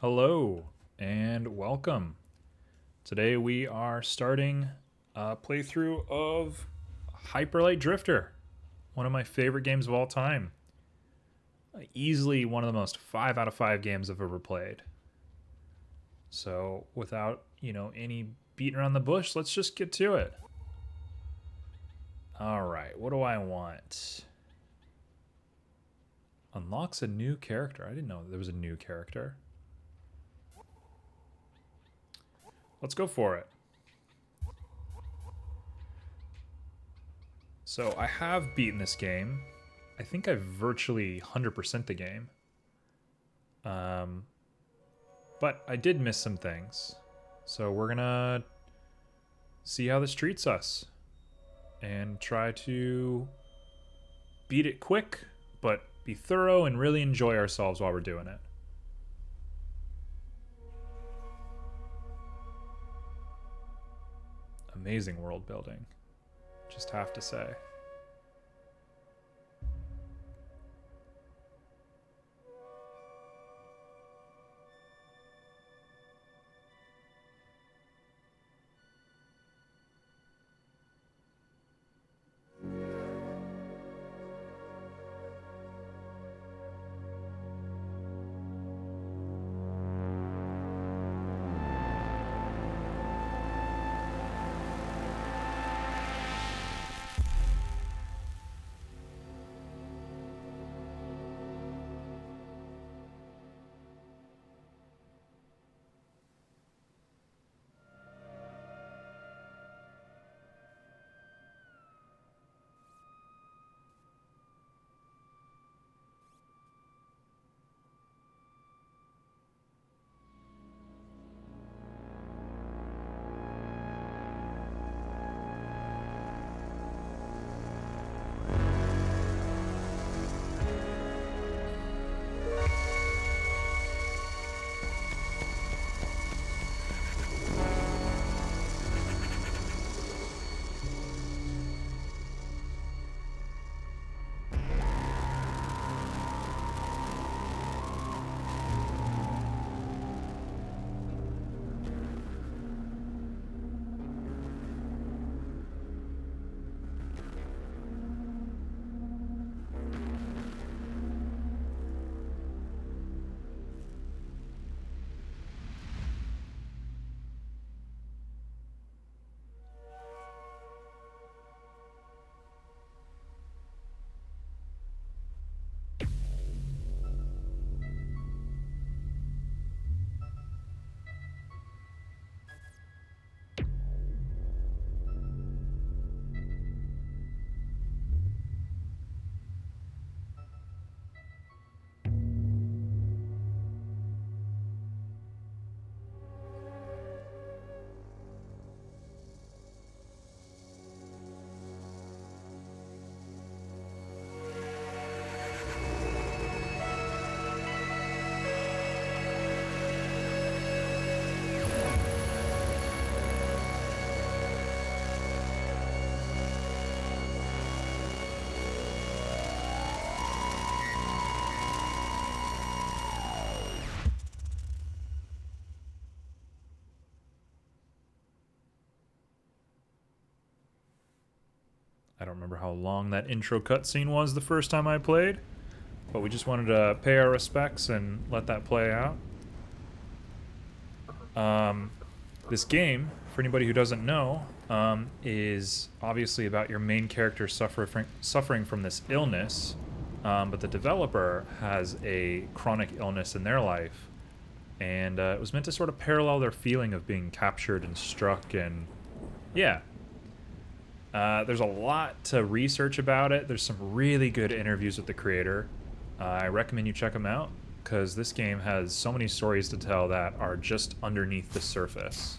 Hello and welcome. Today we are starting a playthrough of Hyper Light Drifter, one of my favorite games of all time. Easily one of the most 5 out of 5 games I've ever played. So without, any beating around the bush, let's just get to it. All right, what do I want? Unlocks a new character. I didn't know there was a new character. Let's go for it. So I have beaten this game. I think I've virtually 100% the game. But I did miss some things. So we're gonna see how this treats us. And try to beat it quick, but be thorough and really enjoy ourselves while we're doing it. Amazing world building. Just have to say. I don't remember how long that intro cutscene was the first time I played, but we just wanted to pay our respects and let that play out. This game, for anybody who doesn't know, is obviously about your main character suffering from this illness, but the developer has a chronic illness in their life, and it was meant to sort of parallel their feeling of being captured and struck, and yeah. There's a lot to research about it. There's some really good interviews with the creator. I recommend you check them out, because this game has so many stories to tell that are just underneath the surface.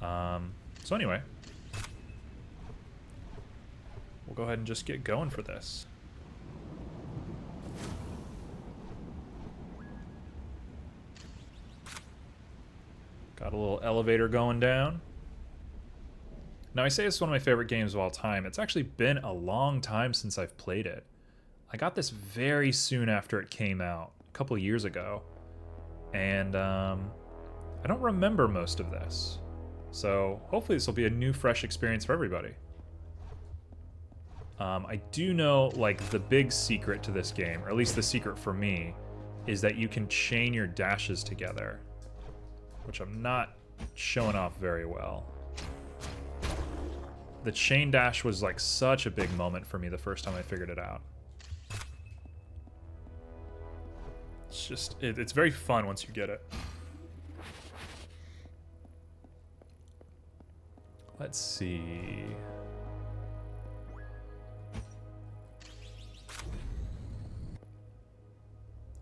So anyway, we'll go ahead and just get going for this. Got a little elevator going down. Now, I say it's one of my favorite games of all time. It's actually been a long time since I've played it. I got this very soon after it came out, a couple years ago. And I don't remember most of this. So hopefully this will be a new, fresh experience for everybody. I do know, like, the big secret to this game, or at least the secret for me, is that you can chain your dashes together, which I'm not showing off very well. The chain dash was like such a big moment for me the first time I figured it out. It's just, it's very fun once you get it. Let's see.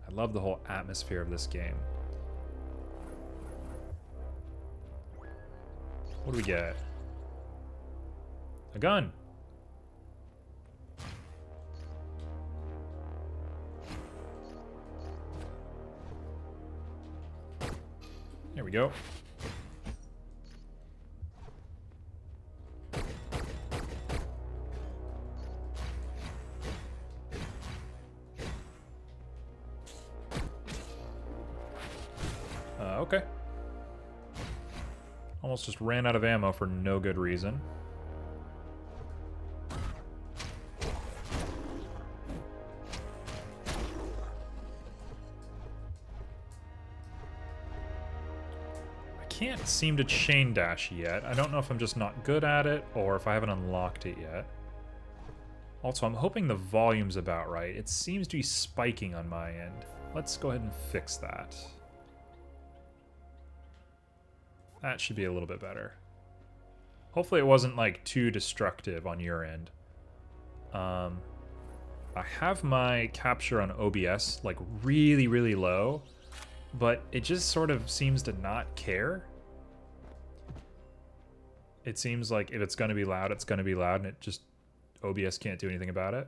I love the whole atmosphere of this game. What do we get? A gun. There we go. Okay. Almost just ran out of ammo for no good reason. I can't seem to chain dash yet. I don't know if I'm just not good at it or if I haven't unlocked it yet. Also, I'm hoping the volume's about right. It seems to be spiking on my end. Let's go ahead and fix that. That should be a little bit better. Hopefully it wasn't like too destructive on your end. I have my capture on OBS like really, really low, but it just sort of seems to not care. It seems like if it's going to be loud, it's going to be loud, and it just, OBS can't do anything about it.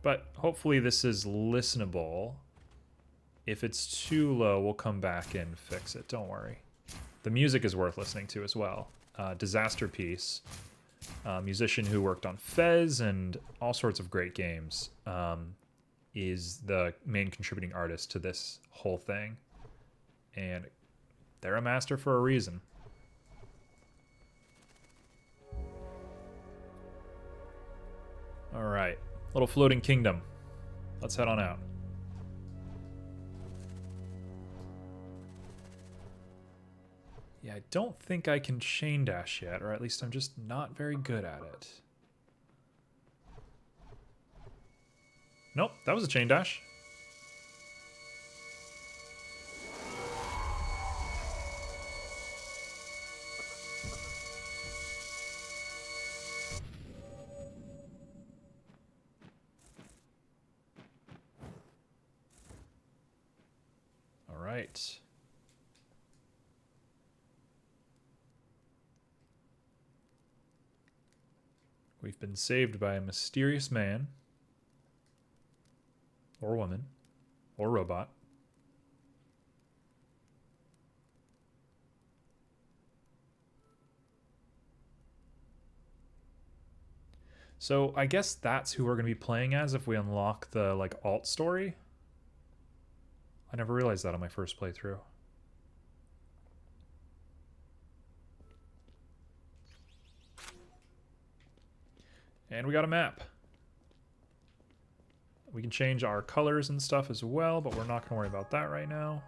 But hopefully this is listenable. If it's too low, we'll come back and fix it. Don't worry. The music is worth listening to as well. Disaster Piece, musician who worked on Fez and all sorts of great games, is the main contributing artist to this whole thing. And they're a master for a reason. All right, little floating kingdom. Let's head on out. Yeah, I don't think I can chain dash yet, or at least I'm just not very good at it. Nope, that was a chain dash. All right. We've been saved by a mysterious man, or woman, or robot. So I guess that's who we're going to be playing as if we unlock the like alt story. I never realized that on my first playthrough. And we got a map. We can change our colors and stuff as well, but we're not going to worry about that right now.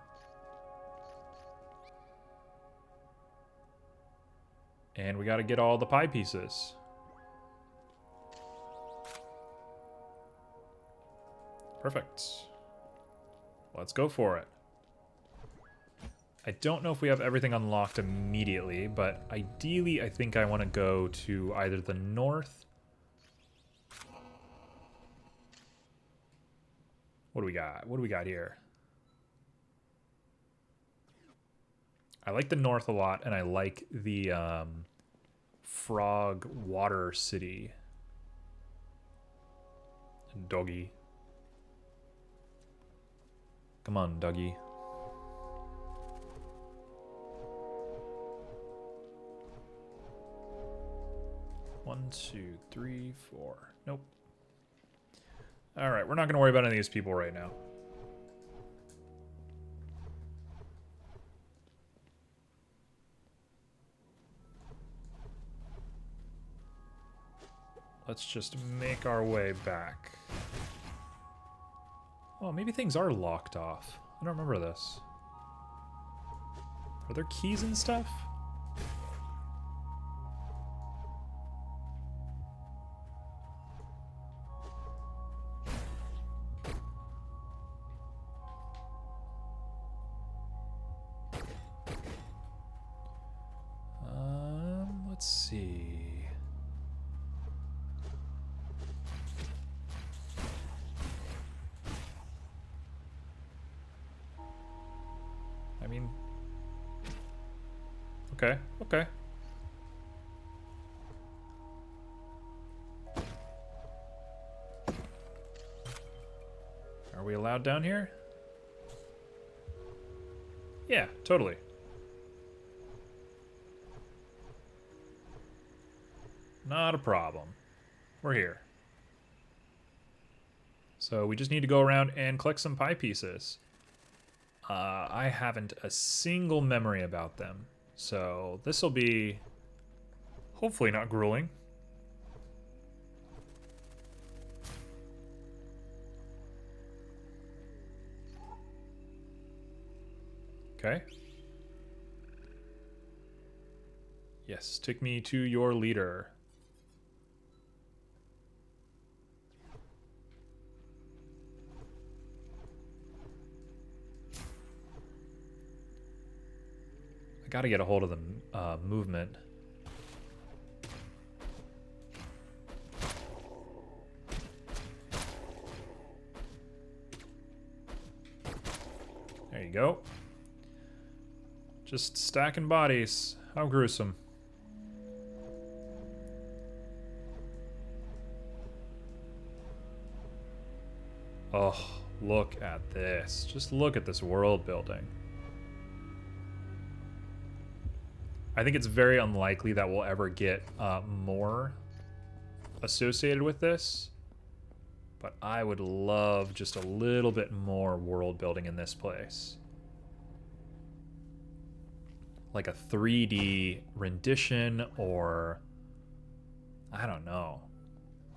And we got to get all the pie pieces. Perfect. Let's go for it. I don't know if we have everything unlocked immediately, but ideally I think I want to go to either the north. What do we got? What do we got here? I like the north a lot, and I like the frog water city. Doggy. Come on, doggy. One, two, three, four. Nope. Alright, we're not going to worry about any of these people right now. let's just make our way back. Oh, maybe things are locked off. I don't remember this. Are there keys and stuff? Let's see. I mean, okay, okay. Are we allowed down here? Yeah, totally. Not a problem. We're here. So we just need to go around and collect some pie pieces. I haven't a single memory about them. So this will be hopefully not grueling. Okay. Yes, take me to your leader. I gotta get a hold of the movement. There you go. Just stacking bodies. How gruesome. Oh, look at this. Just look at this world building. I think it's very unlikely that we'll ever get more associated with this. But I would love just a little bit more world building in this place. Like a 3D rendition or... I don't know.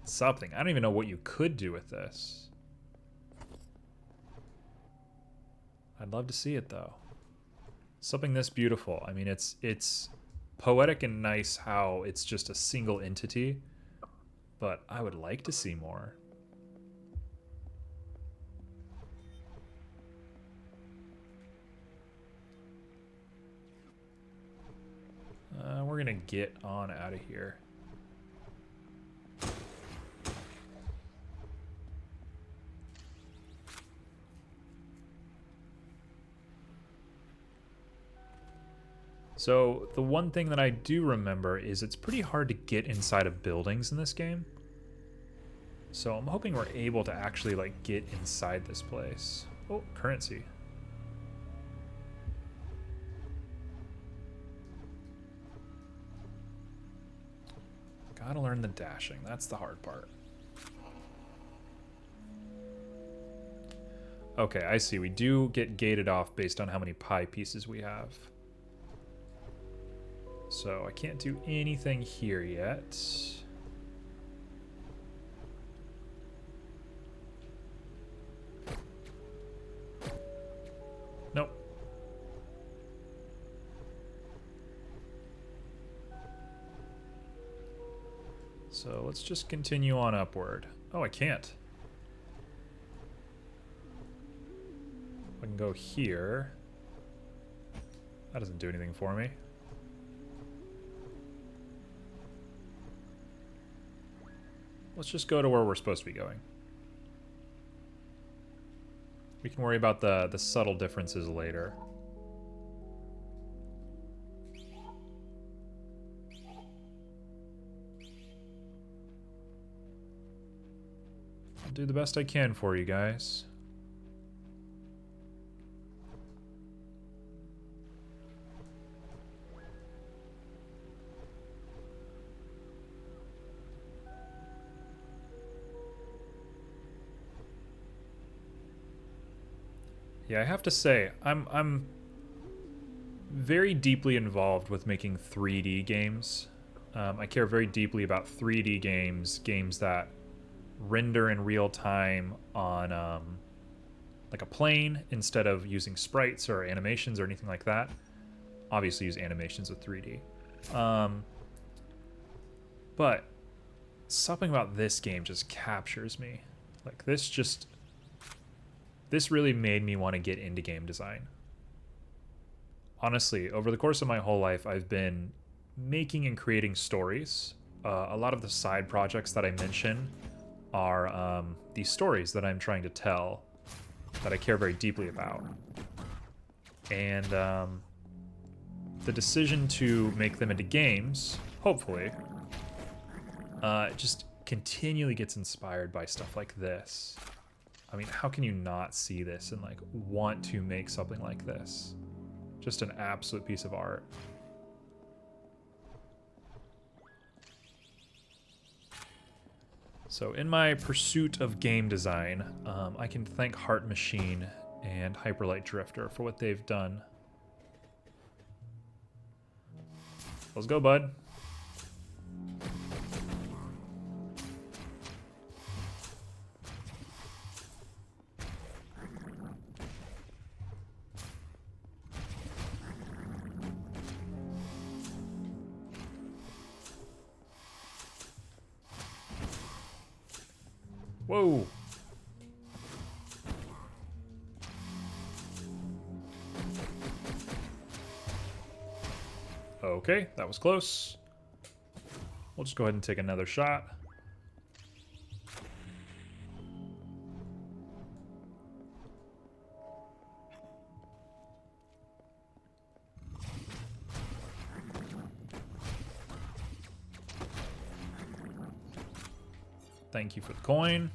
Something. I don't even know what you could do with this. I'd love to see it though. Something this beautiful. I mean, it's poetic and nice how it's just a single entity, but I would like to see more. We're gonna get on out of here. So the one thing that I do remember is it's pretty hard to get inside of buildings in this game. So I'm hoping we're able to actually like get inside this place. Oh, currency. Gotta learn the dashing. That's the hard part. Okay, I see. We do get gated off based on how many pie pieces we have. So I can't do anything here yet. Nope. So let's just continue on upward. Oh, I can't. I can go here. That doesn't do anything for me. Let's just go to where we're supposed to be going. We can worry about the subtle differences later. I'll do the best I can for you guys. Yeah, I have to say, I'm very deeply involved with making 3D games. I care very deeply about 3D games, games that render in real time on like a plane instead of using sprites or animations or anything like that. Obviously use animations with 3D. But something about this game just captures me. Like this really made me want to get into game design. Honestly, over the course of my whole life, I've been making and creating stories. A lot of the side projects that I mention are these stories that I'm trying to tell that I care very deeply about. And the decision to make them into games, hopefully, just continually gets inspired by stuff like this. I mean, how can you not see this and like want to make something like this? Just an absolute piece of art. So in my pursuit of game design, I can thank Heart Machine and Hyperlight Drifter for what they've done. Let's go, bud. Whoa. Okay, that was close. We'll just go ahead and take another shot. Thank you for the coin.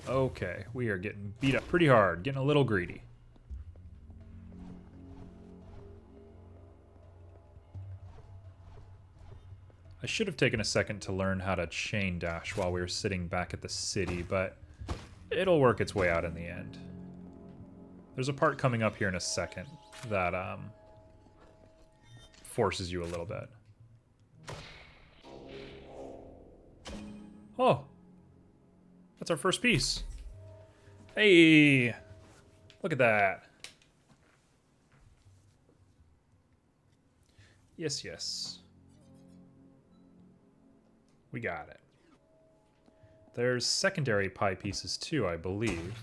Okay, we are getting beat up pretty hard, getting a little greedy. I should have taken a second to learn how to chain dash while we were sitting back at the city, but it'll work its way out in the end. There's a part coming up here in a second that forces you a little bit. Oh, that's our first piece. Hey, look at that. Yes, yes. We got it. There's secondary pie pieces too, I believe.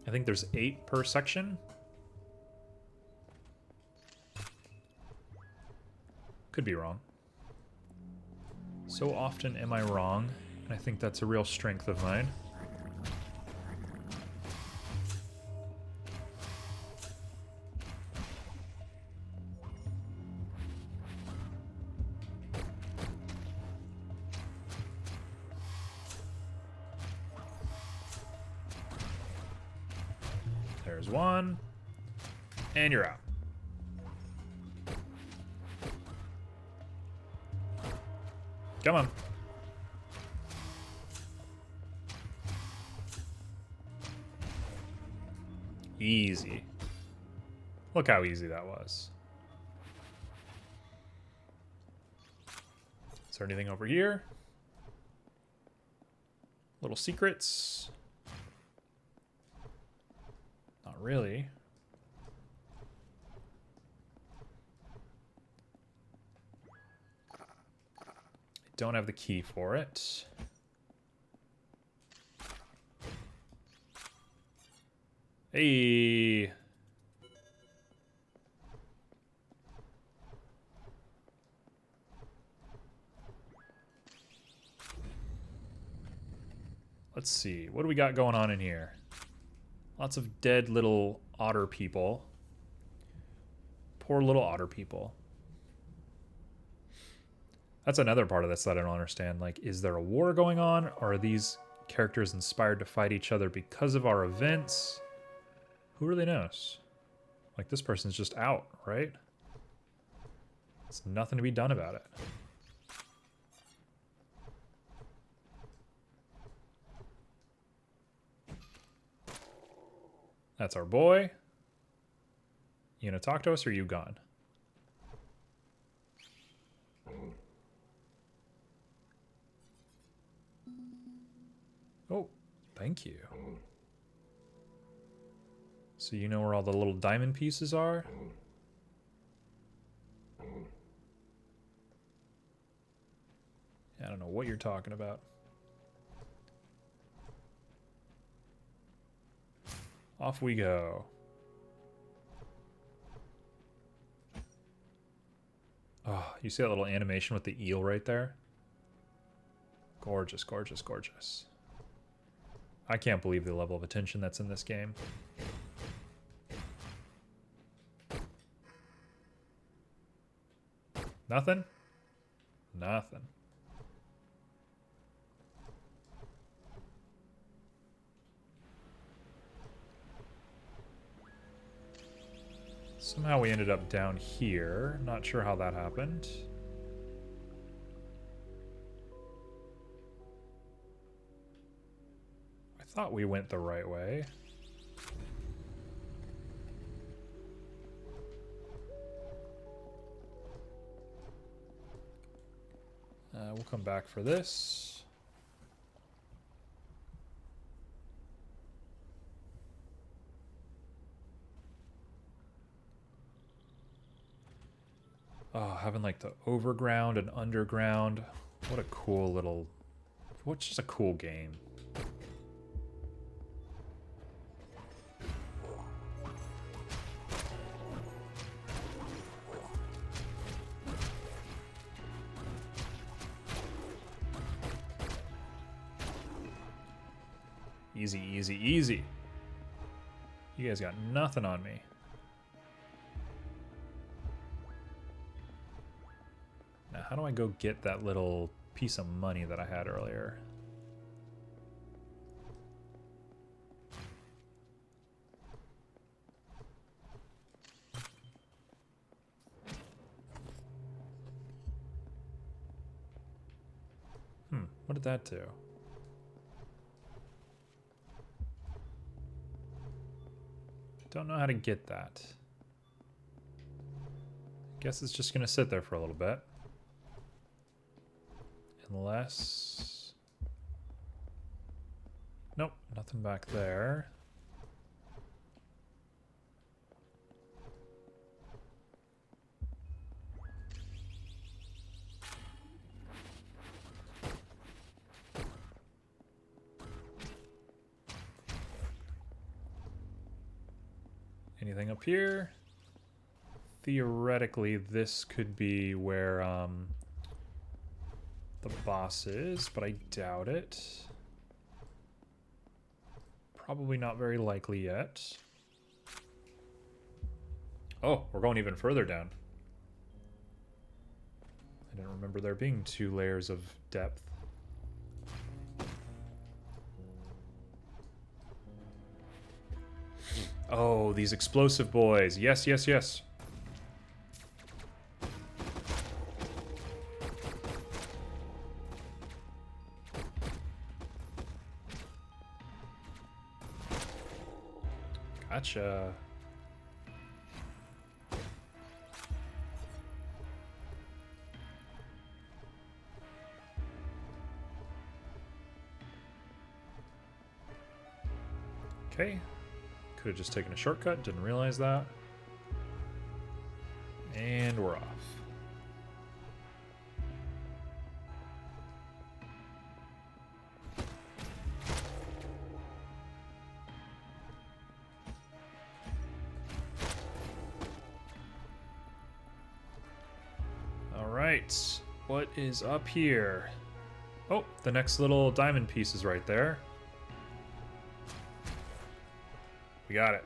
I think there's 8 per section. Could be wrong. So often am I wrong, and I think that's a real strength of mine. There's one. And you're out. Come on. Easy. Look how easy that was. Is there anything over here? Little secrets? Not really. Don't have the key for it. Hey. Let's see. What do we got going on in here? Lots of dead little otter people. Poor little otter people. That's another part of this that I don't understand. Like, is there a war going on? Or are these characters inspired to fight each other because of our events? Who really knows? Like, this person's just out, right? There's nothing to be done about it. That's our boy. You gonna talk to us, or are you gone? Oh, thank you. So you know where all the little diamond pieces are? I don't know what you're talking about. Off we go. Oh, you see that little animation with the eel right there? Gorgeous, gorgeous, gorgeous. I can't believe the level of attention that's in this game. Nothing? Nothing. Somehow we ended up down here. Not sure how that happened. I thought we went the right way. We'll come back for this. Oh, having like the overground and underground. What a cool little... What's just a cool game. Easy, easy, easy. You guys got nothing on me. Now, how do I go get that little piece of money that I had earlier? What did that do? Don't know how to get that. Guess it's just gonna sit there for a little bit. Unless... Nope, nothing back there. Anything up here? Theoretically, this could be where the boss is, but I doubt it. Probably not very likely yet. Oh, we're going even further down. I didn't remember there being 2 layers of depth. Oh, these explosive boys. Yes, yes, yes. Gotcha. Okay. Could have just taken a shortcut, didn't realize that. And we're off. All right, what is up here? Oh, the next little diamond piece is right there. We got it.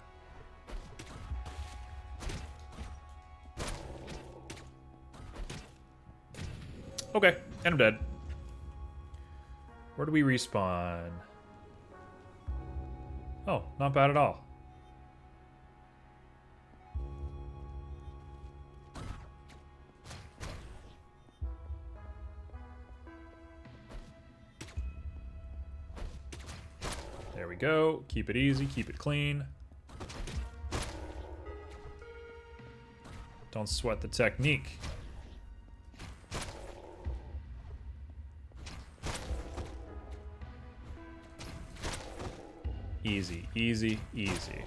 Okay, and I'm dead. Where do we respawn? Oh, not bad at all. There we go. Keep it easy, keep it clean. Don't sweat the technique. Easy, easy, easy.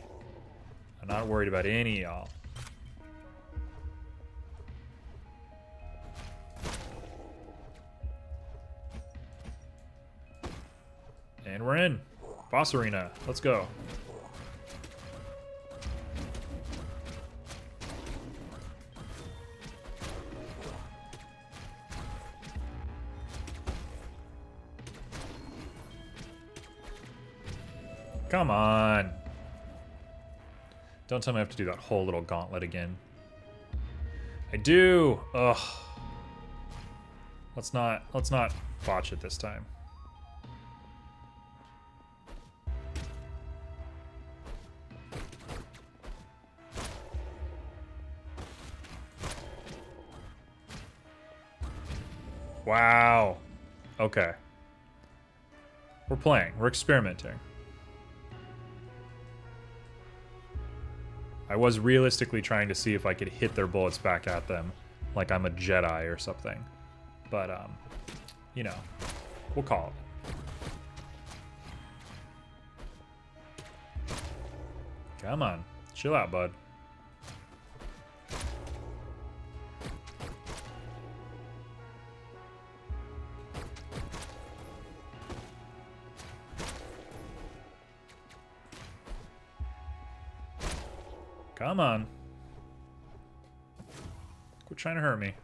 I'm not worried about any of y'all. And we're in. Boss arena. Let's go. Come on. Don't tell me I have to do that whole little gauntlet again. I do. Ugh. Let's not botch it this time. Wow. Okay. We're playing. We're experimenting. I was realistically trying to see if I could hit their bullets back at them like I'm a Jedi or something. But, you know, we'll call it. Come on. Chill out, bud. Come on. Quit trying to hurt me.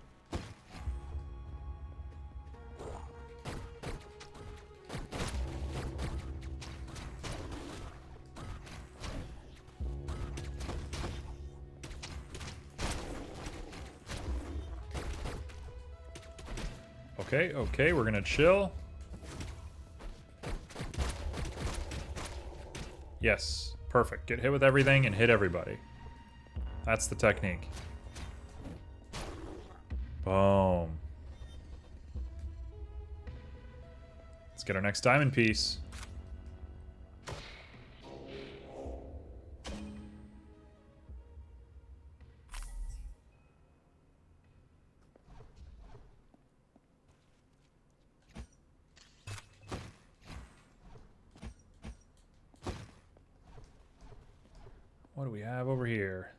Okay, okay, we're gonna chill. Yes, perfect. Get hit with everything and hit everybody. That's the technique. Boom. Let's get our next diamond piece. What do we have over here?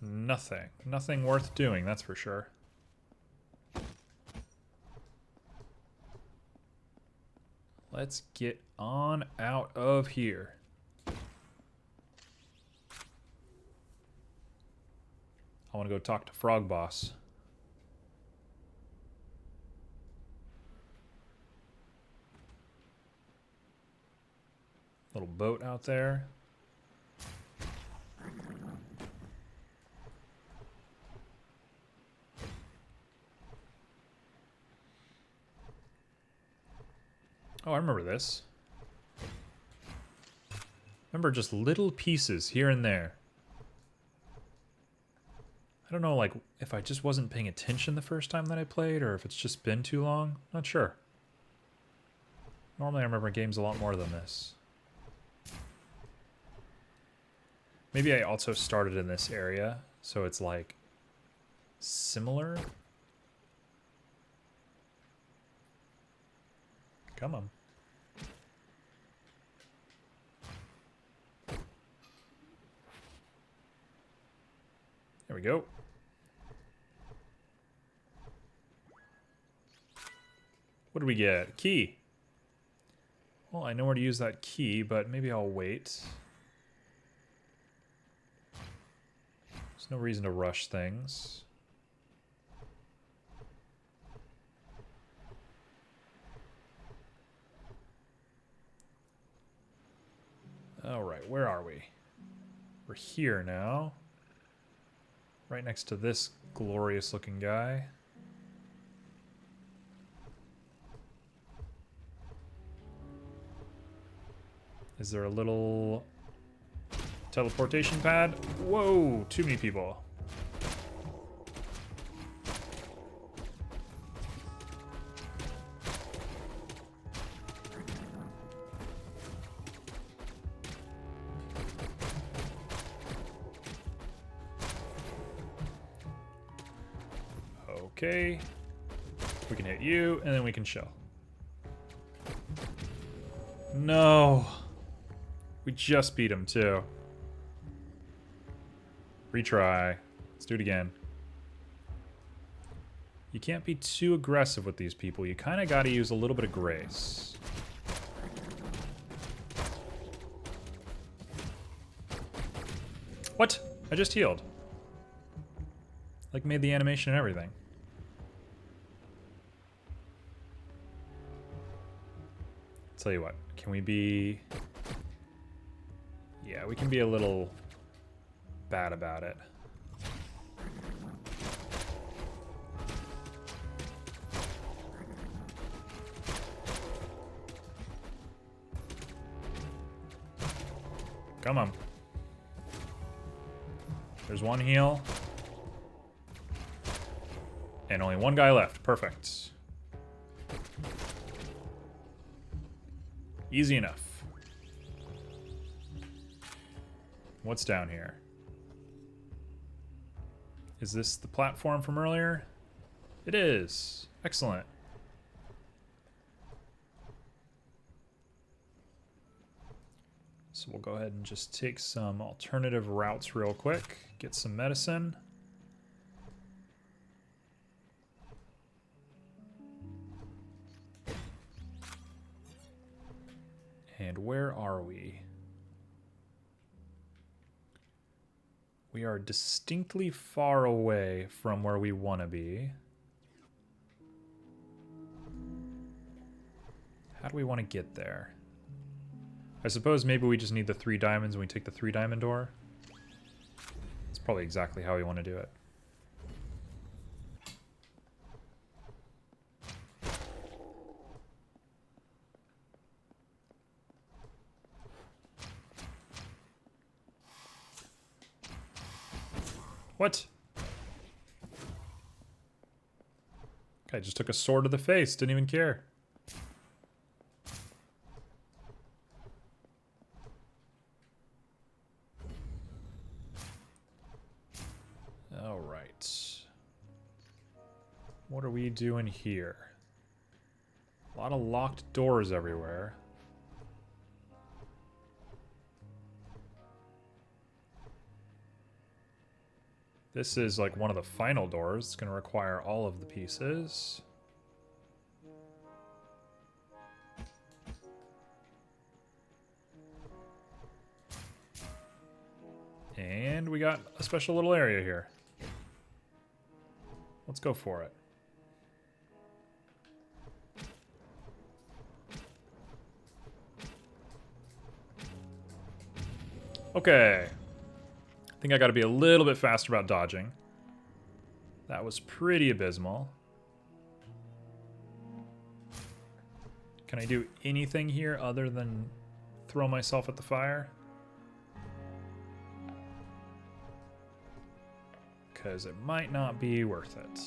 Nothing. Nothing worth doing, that's for sure. Let's get on out of here. I want to go talk to Frog Boss. Little boat out there. Oh, I remember this. Remember just little pieces here and there. I don't know, like, if I just wasn't paying attention the first time that I played, or if it's just been too long. Not sure. Normally I remember games a lot more than this. Maybe I also started in this area, so it's like similar. Come on. There we go. What do we get? Key. Well, I know where to use that key, but maybe I'll wait. There's no reason to rush things. Alright, where are we? We're here now. Right next to this glorious looking guy. Is there a little teleportation pad? Whoa, too many people. Okay. We can hit you, and then we can chill. No. We just beat him, too. Retry. Let's do it again. You can't be too aggressive with these people. You kind of got to use a little bit of grace. What? I just healed. Like, made the animation and everything. Tell you what, can we be... Yeah, we can be a little bad about it. Come on. There's one heal. And only one guy left. Perfect. Easy enough. What's down here? Is this the platform from earlier? It is. Excellent. So we'll go ahead and just take some alternative routes real quick. Get some medicine. And where are we? We are distinctly far away from where we want to be. How do we want to get there? I suppose maybe we just need the 3 diamonds and we take the 3 diamond door. That's probably exactly how we want to do it. What? Guy just took a sword to the face, didn't even care. All right. What are we doing here? A lot of locked doors everywhere. This is like one of the final doors. It's going to require all of the pieces. And we got a special little area here. Let's go for it. Okay. I think I got to be a little bit faster about dodging. That was pretty abysmal. Can I do anything here other than throw myself at the fire? Because it might not be worth it.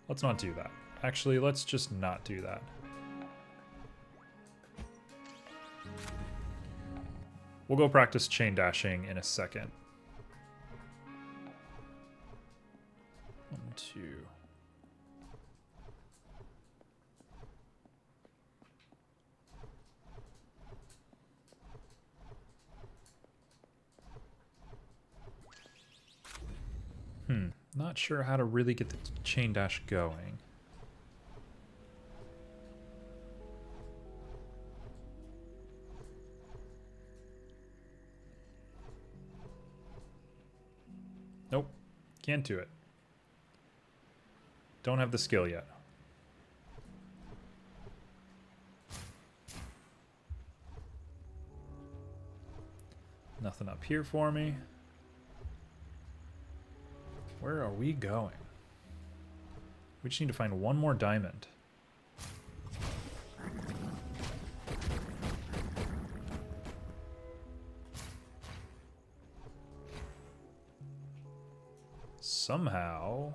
Let's not do that. Actually, let's just not do that. We'll go practice chain dashing in a second. 1, 2. Not sure how to really get the chain dash going. Nope, can't do it. Don't have the skill yet. Nothing up here for me. Where are we going? We just need to find one more diamond. Somehow...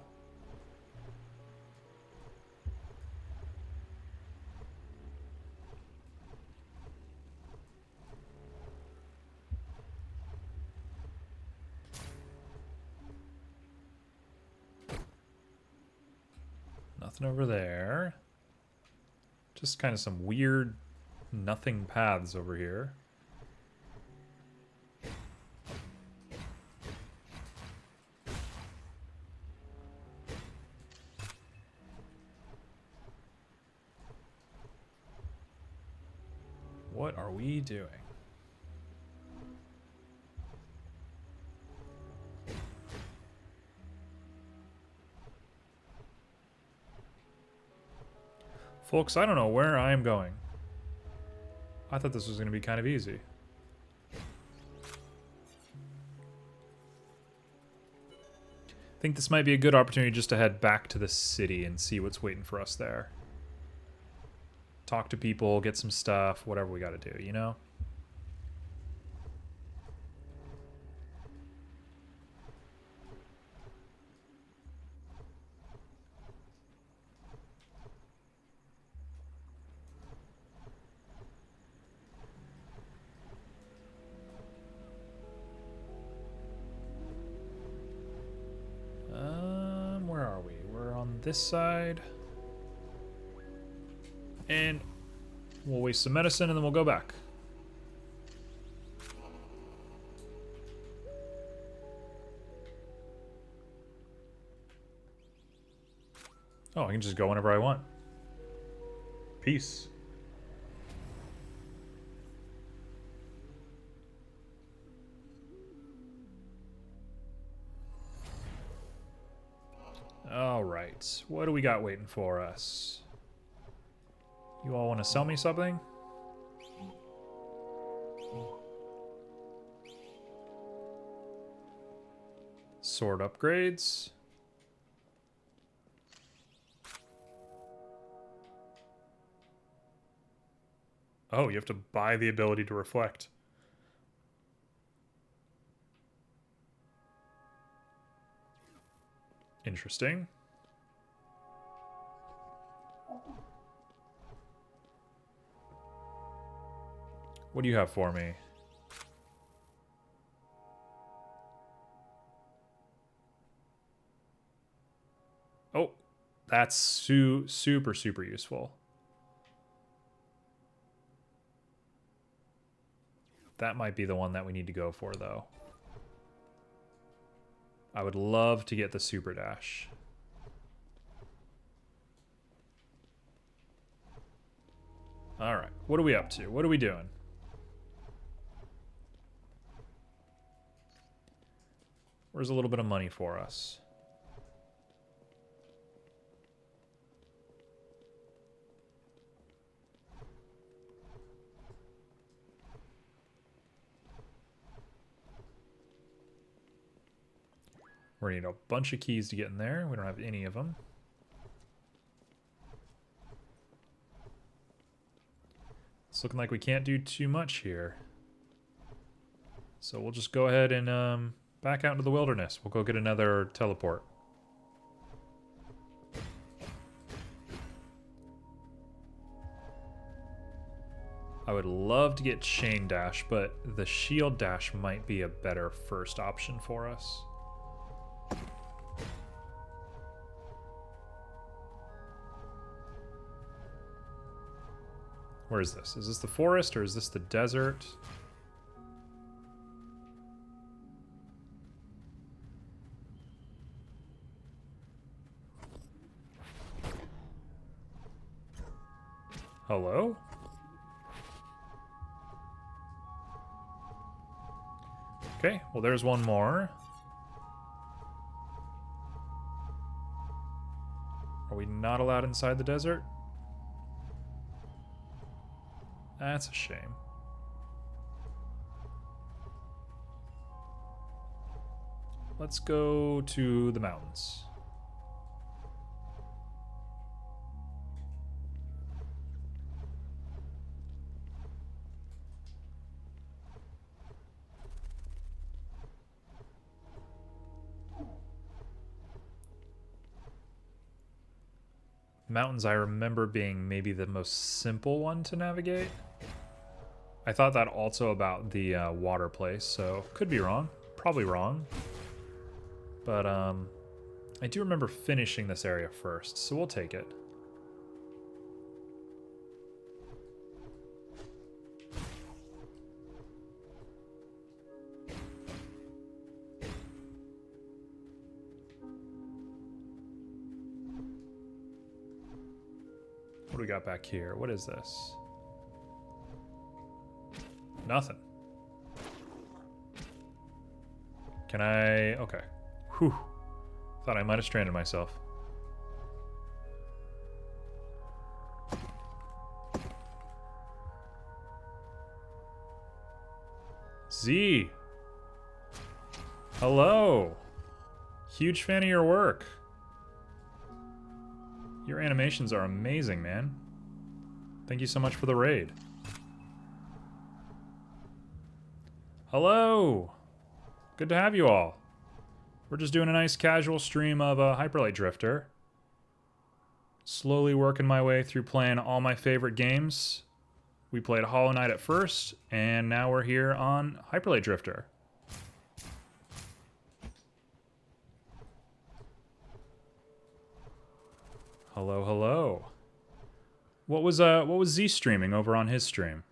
Nothing over there. Just kind of some weird nothing paths over here. What are we doing? Folks, I don't know where I am going. I thought this was going to be kind of easy. I think this might be a good opportunity just to head back to the city and see what's waiting for us there. Talk to people, get some stuff, whatever we got to do, you know? Where are we? We're on this side. And we'll waste some medicine and then we'll go back. Oh, I can just go whenever I want. Peace. Alright, what do we got waiting for us? You all want to sell me something? Sword upgrades. Oh, you have to buy the ability to reflect. Interesting. What do you have for me? Oh, that's super useful. That might be the one that we need to go for, though. I would love to get the super dash. Alright, what are we up to? What are we doing? Where's a little bit of money for us? We're gonna need a bunch of keys to get in there. We don't have any of them. It's looking like we can't do too much here. So we'll just go ahead and back out into the wilderness. We'll go get another teleport. I would love to get chain dash, but the shield dash might be a better first option for us. Where is this? Is this the forest or is this the desert? Hello? Okay, well there's one more. Are we not allowed inside the desert? That's a shame. Let's go to the mountains. Mountains I remember being maybe the most simple one to navigate. I thought that also about the water place, so could be wrong. Probably wrong. But I do remember finishing this area first, so we'll take it. What do we got back here? What is this? Nothing. Can I... Okay. Whew. Thought I might have stranded myself. Z! Hello! Huge fan of your work. Your animations are amazing, man. Thank you so much for the raid. Hello! Good to have you all. We're just doing a nice casual stream of Hyperlight Drifter. Slowly working my way through playing all my favorite games. We played Hollow Knight at first, and now we're here on Hyperlight Drifter. Hello, hello. What was Z streaming over on his stream?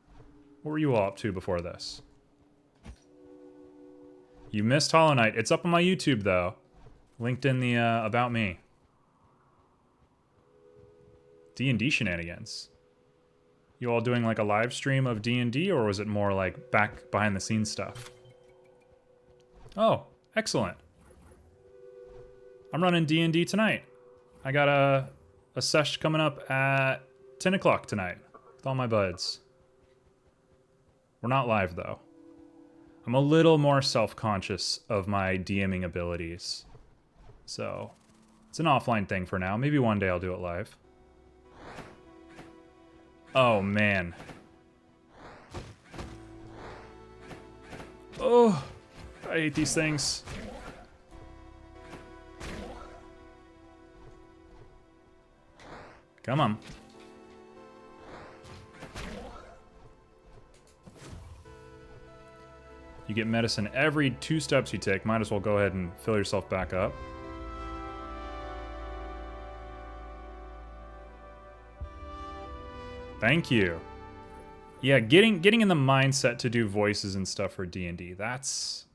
What were you all up to before this? You missed Hollow Knight. It's up on my YouTube though. Linked in the about me. D&D shenanigans. You all doing like a live stream of D&D, or was it more like back behind the scenes stuff? Oh, excellent. I'm running D&D tonight. I got a sesh coming up at 10 o'clock tonight with all my buds. We're not live though. I'm a little more self-conscious of my DMing abilities. So, it's an offline thing for now. Maybe one day I'll do it live. Oh, man. Oh, I hate these things. Come on. You get medicine every 2 steps you take. Might as well go ahead and fill yourself back up. Thank you. Yeah, getting in the mindset to do voices and stuff for D&D. That's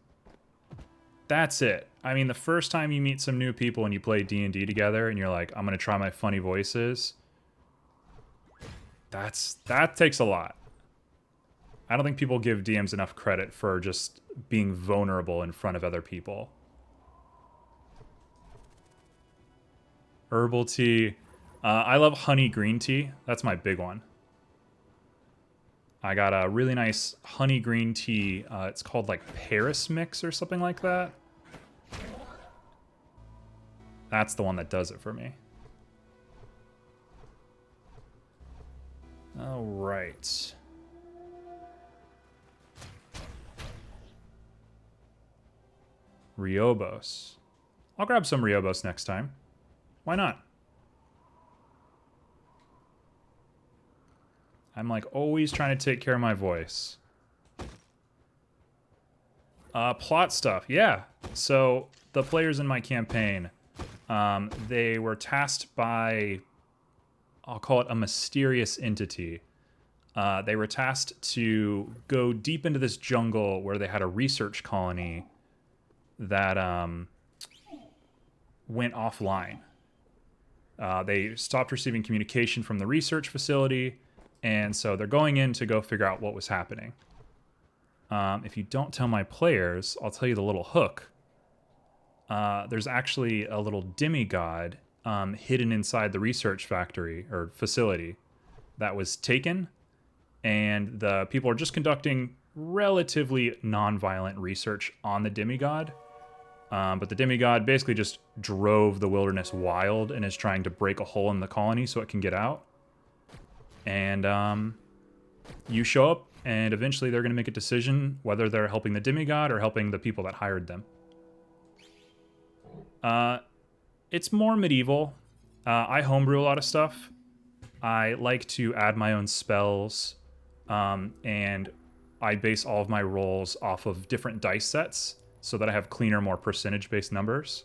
it. I mean, the first time you meet some new people and you play D&D together and you're like, I'm going to try my funny voices. That takes a lot. I don't think people give DMs enough credit for just being vulnerable in front of other people. Herbal tea. I love honey green tea. That's my big one. I got a really nice honey green tea. It's called like Paris Mix or something like that. That's the one that does it for me. All right. Riobos. I'll grab some Riobos next time. Why not? I'm like always trying to take care of my voice. Plot stuff, yeah. So the players in my campaign, they were tasked by, I'll call it a mysterious entity. They were tasked to go deep into this jungle where they had a research colony that went offline. They stopped receiving communication from the research facility, and so they're going in to go figure out what was happening. If you don't tell my players, I'll tell you the little hook. There's actually a little demigod hidden inside the research factory or facility that was taken, and the people are just conducting relatively non-violent research on the demigod. But the demigod basically just drove the wilderness wild and is trying to break a hole in the colony so it can get out. And you show up, and eventually they're going to make a decision whether they're helping the demigod or helping the people that hired them. It's more medieval. I homebrew a lot of stuff. I like to add my own spells, and I base all of my rolls off of different dice sets so that I have cleaner, more percentage-based numbers.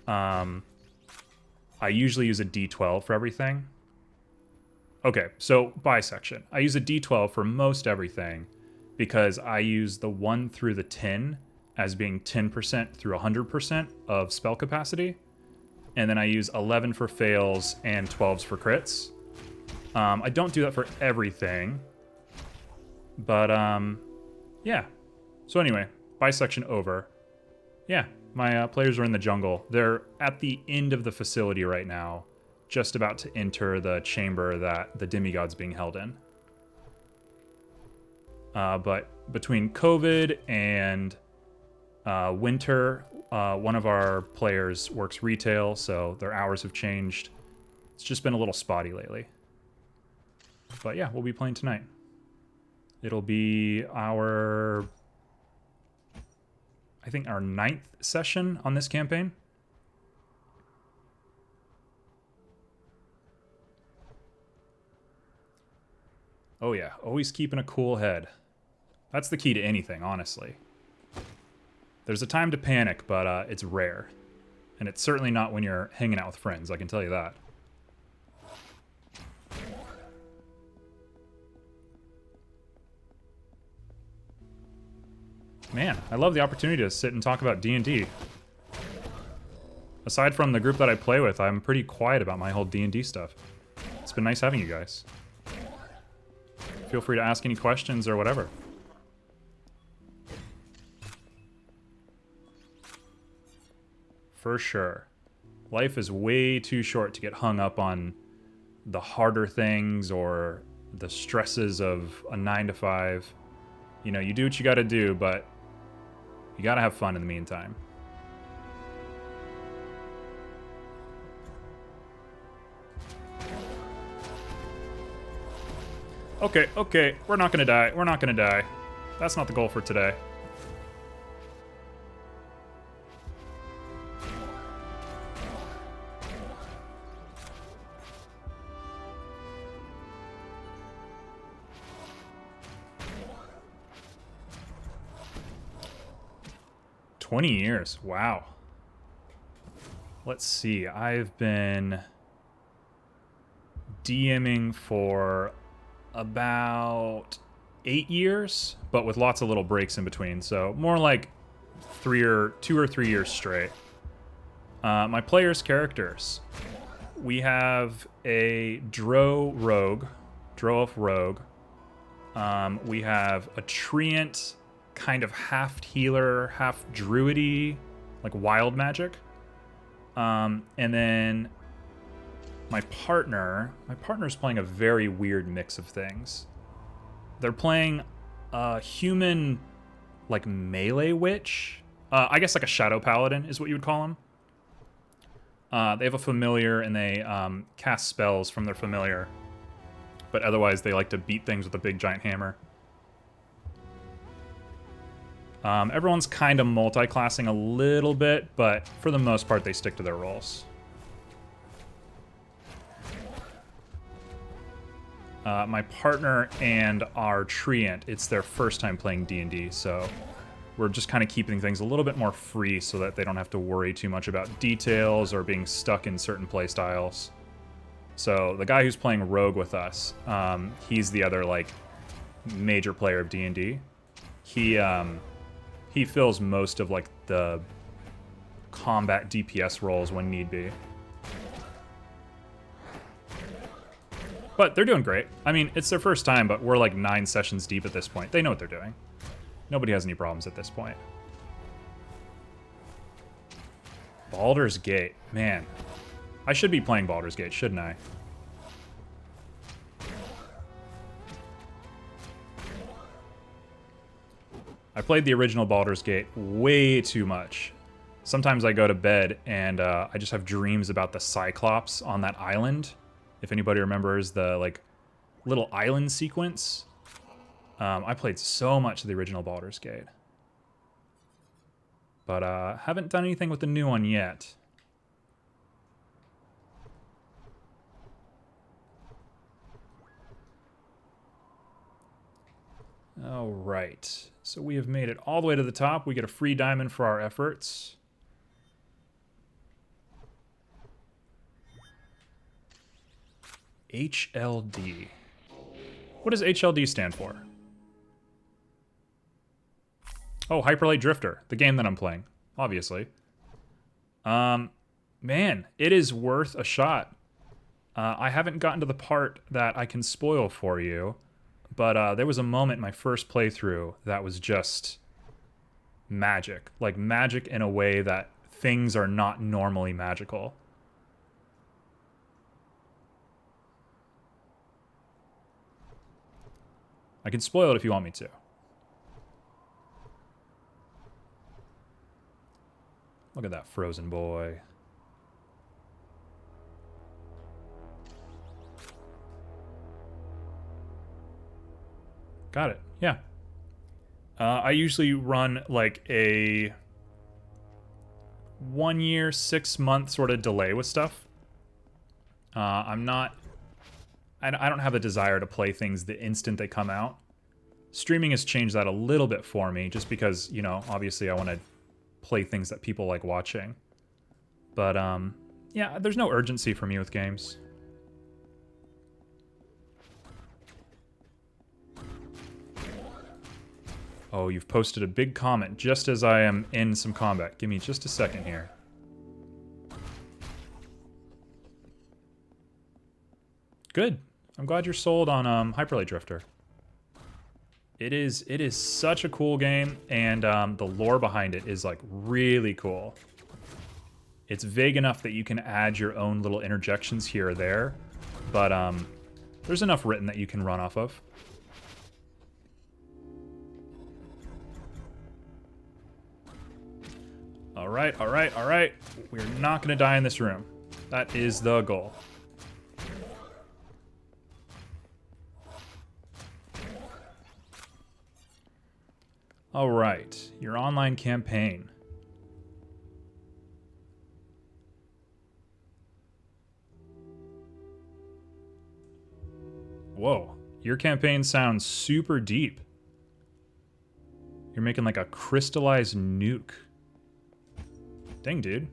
I usually use a D12 for everything. Okay, so bisection. I use a D12 for most everything because I use the 1 through the 10 as being 10% through 100% of spell capacity. And then I use 11 for fails and 12s for crits. I don't do that for everything. But, yeah. So anyway, bisection over. Yeah, my players are in the jungle. They're at the end of the facility right now, just about to enter the chamber that the demigod's being held in. But between COVID and winter, one of our players works retail, so their hours have changed. It's just been a little spotty lately. But yeah, we'll be playing tonight. It'll be our, I think, our 9th session on this campaign. Oh yeah, always keeping a cool head. That's the key to anything, honestly. There's a time to panic, but it's rare. And it's certainly not when you're hanging out with friends, I can tell you that. Man, I love the opportunity to sit and talk about D&D. Aside from the group that I play with, I'm pretty quiet about my whole D&D stuff. It's been nice having you guys. Feel free to ask any questions or whatever. For sure. Life is way too short to get hung up on the harder things or the stresses of a 9 to 5. You know, you do what you gotta do, but you gotta have fun in the meantime. Okay, we're not gonna die. We're not gonna die. That's not the goal for today. $20, wow. Let's see, I've been DMing for about 8 years, but with lots of little breaks in between, so more like 2 or 3 years straight. My players' characters. We have a Drow Elf Rogue. We have a Treant, kind of half healer, half druidy, like wild magic. And then my partner's playing a very weird mix of things. They're playing a human, like, melee witch. I guess like a shadow paladin is what you would call them. They have a familiar and they cast spells from their familiar. But otherwise they like to beat things with a big giant hammer. Everyone's kind of multi-classing a little bit, but for the most part they stick to their roles. My partner and our Treant, it's their first time playing D&D, so we're just kind of keeping things a little bit more free so that they don't have to worry too much about details or being stuck in certain playstyles. So the guy who's playing Rogue with us, he's the other, like, major player of D&D. He fills most of, like, the combat DPS roles when need be. But they're doing great. I mean, it's their first time, but we're like 9 sessions deep at this point. They know what they're doing. Nobody has any problems at this point. Baldur's Gate. Man. I should be playing Baldur's Gate, shouldn't I? I played the original Baldur's Gate way too much. Sometimes I go to bed and I just have dreams about the Cyclops on that island. If anybody remembers the, like, little island sequence. I played so much of the original Baldur's Gate. But haven't done anything with the new one yet. All right. So we have made it all the way to the top. We get a free diamond for our efforts. HLD. What does HLD stand for? Oh, Hyperlight Drifter, the game that I'm playing, obviously. Man, it is worth a shot. I haven't gotten to the part that I can spoil for you, but there was a moment in my first playthrough that was just magic. Like magic in a way that things are not normally magical. I can spoil it if you want me to. Look at that frozen boy. Got it. Yeah. I usually run like a 1 year, 6 month sort of delay with stuff. I don't have a desire to play things the instant they come out. Streaming has changed that a little bit for me, just because, you know, obviously I want to play things that people like watching. But, yeah, there's no urgency for me with games. Oh, you've posted a big comment just as I am in some combat. Give me just a second here. Good. I'm glad you're sold on Hyperlight Drifter. It is such a cool game, and the lore behind it is like really cool. It's vague enough that you can add your own little interjections here or there, but there's enough written that you can run off of. All right, all right, all right. We're not going to die in this room. That is the goal. All right, your online campaign. Whoa, your campaign sounds super deep. You're making like a crystallized nuke. Dang, dude.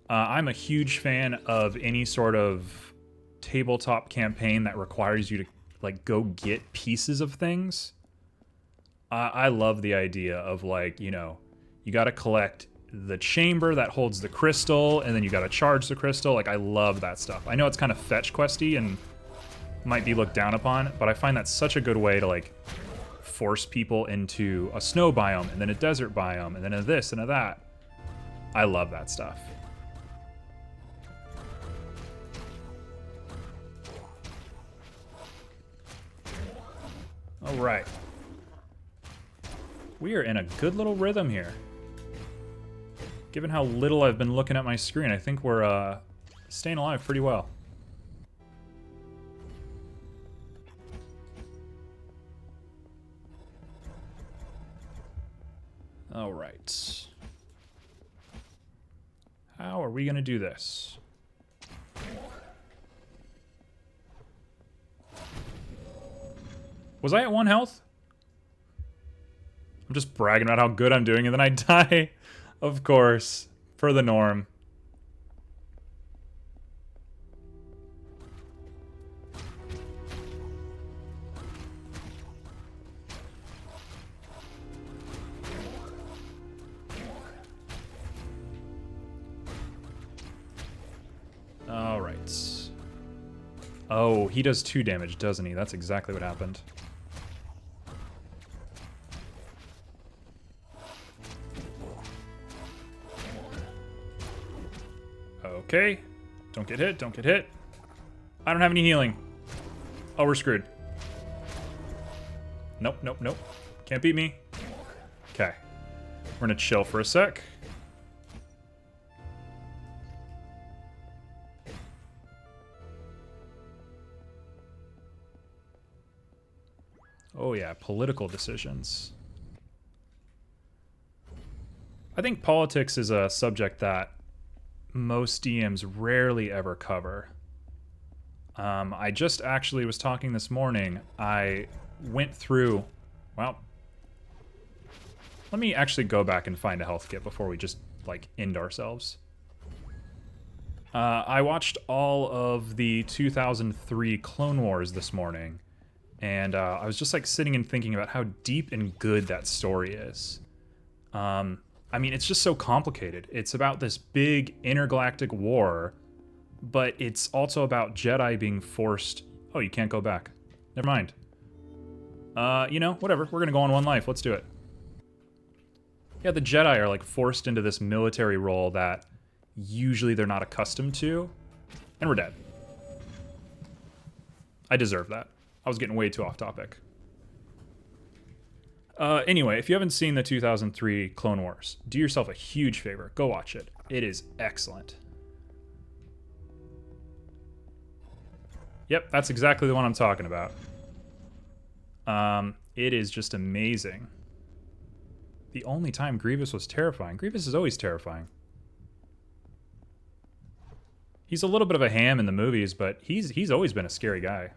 I'm a huge fan of any sort of tabletop campaign that requires you to like go get pieces of things. I love the idea of like, you know, you got to collect the chamber that holds the crystal, and then you got to charge the crystal. Like, I love that stuff. I know it's kind of fetch questy and might be looked down upon, but I find that such a good way to like force people into a snow biome and then a desert biome and then a this and a that. I love that stuff. All right. We are in a good little rhythm here. Given how little I've been looking at my screen, I think we're staying alive pretty well. All right. How are we gonna do this? Was I at 1 health? I'm just bragging about how good I'm doing and then I die. Of course, per the norm. All right. Oh, he does 2 damage, doesn't he? That's exactly what happened. Okay. Don't get hit, don't get hit. I don't have any healing. Oh, we're screwed. Nope, nope, nope. Can't beat me. Okay. We're gonna chill for a sec. Oh yeah, political decisions. I think politics is a subject that most DMs rarely ever cover. I just actually was talking this morning. I went through, well, let me actually go back and find a health kit before we just like end ourselves. I watched all of the 2003 Clone Wars this morning, and I was just like sitting and thinking about how deep and good that story is. I mean, it's just so complicated. It's about this big intergalactic war, but it's also about Jedi being forced... Oh, you can't go back. Never mind. You know, whatever. We're gonna go on one life. Let's do it. Yeah, the Jedi are like forced into this military role that usually they're not accustomed to. And we're dead. I deserve that. I was getting way too off topic. Anyway, if you haven't seen the 2003 Clone Wars, do yourself a huge favor. Go watch it. It is excellent. Yep, that's exactly the one I'm talking about. It is just amazing. The only time Grievous was terrifying. Grievous is always terrifying. He's a little bit of a ham in the movies, but he's always been a scary guy.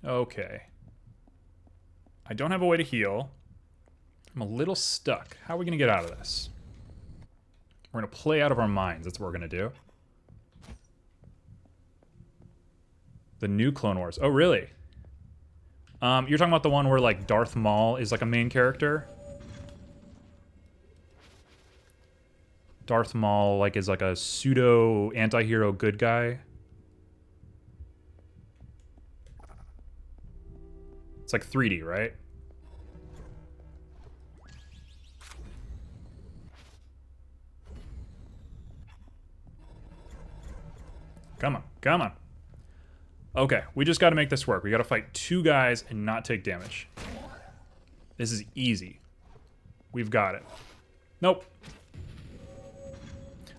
Okay. I don't have a way to heal. I'm a little stuck. How are we going to get out of this? We're going to play out of our minds. That's what we're going to do. The new Clone Wars. Oh, really? You're talking about the one where, like, Darth Maul is, like, a main character? Darth Maul, like, is, like, a pseudo anti-hero good guy. It's, like, 3D, right? Come on, come on. Okay, we just got to make this work. We got to fight two guys and not take damage. This is easy. We've got it. Nope.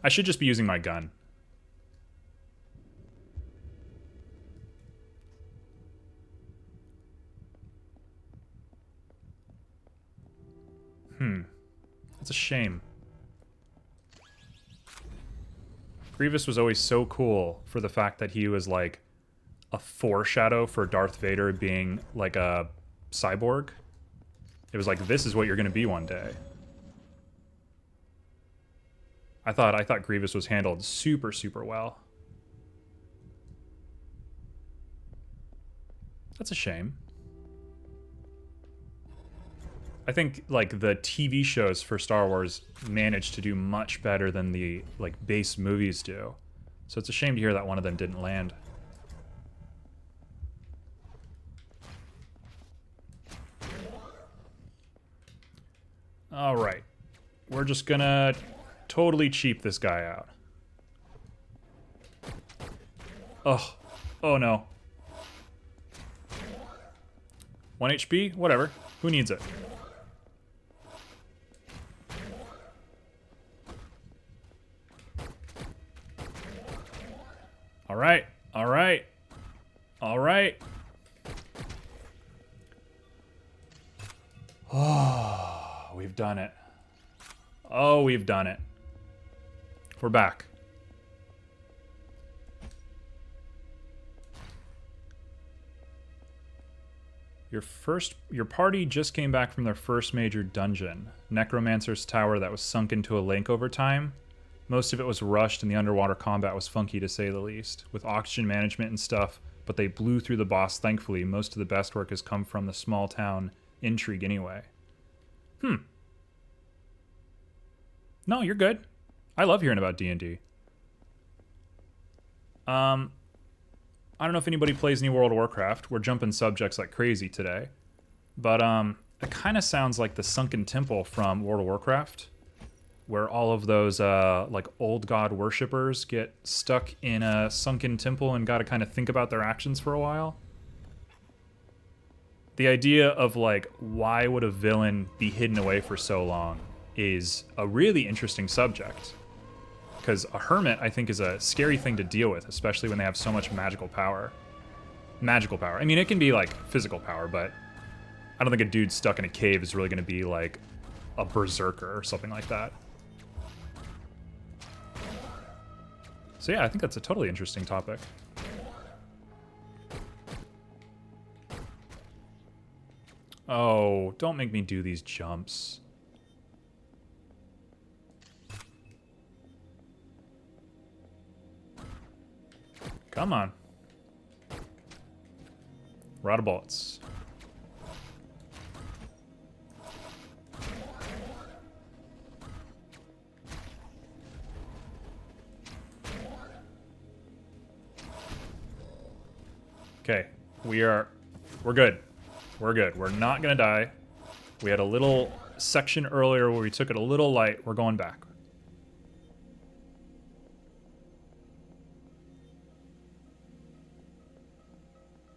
I should just be using my gun. That's a shame. Grievous was always so cool for the fact that he was like a foreshadow for Darth Vader being like a cyborg. It was like, this is what you're going to be one day. I thought Grievous was handled super, super well. That's a shame. I think like the TV shows for Star Wars managed to do much better than the like base movies do. So it's a shame to hear that one of them didn't land. All right. We're just gonna totally cheap this guy out. Oh. Oh no. 1 HP? Whatever. Who needs it? All right. All right. All right. Oh, we've done it. Oh, we've done it. We're back. Your party just came back from their first major dungeon, Necromancer's Tower, that was sunk into a lake over time. Most of it was rushed and the underwater combat was funky to say the least, with oxygen management and stuff, but they blew through the boss thankfully. Most of the best work has come from the small town intrigue anyway. No, you're good. I love hearing about D&D. I don't know if anybody plays any World of Warcraft. We're jumping subjects like crazy today. But it kind of sounds like the Sunken Temple from World of Warcraft, where all of those like old god worshippers get stuck in a sunken temple and got to kind of think about their actions for a while. The idea of like, why would a villain be hidden away for so long is a really interesting subject. Because a hermit, I think, is a scary thing to deal with, especially when they have so much magical power. Magical power. I mean, it can be, like, physical power, but I don't think a dude stuck in a cave is really going to be, like, a berserker or something like that. So, yeah, I think that's a totally interesting topic. Oh, don't make me do these jumps. Come on. We're out of bullets. Okay, we're good. We're good. We're not gonna die. We had a little section earlier where we took it a little light. We're going back.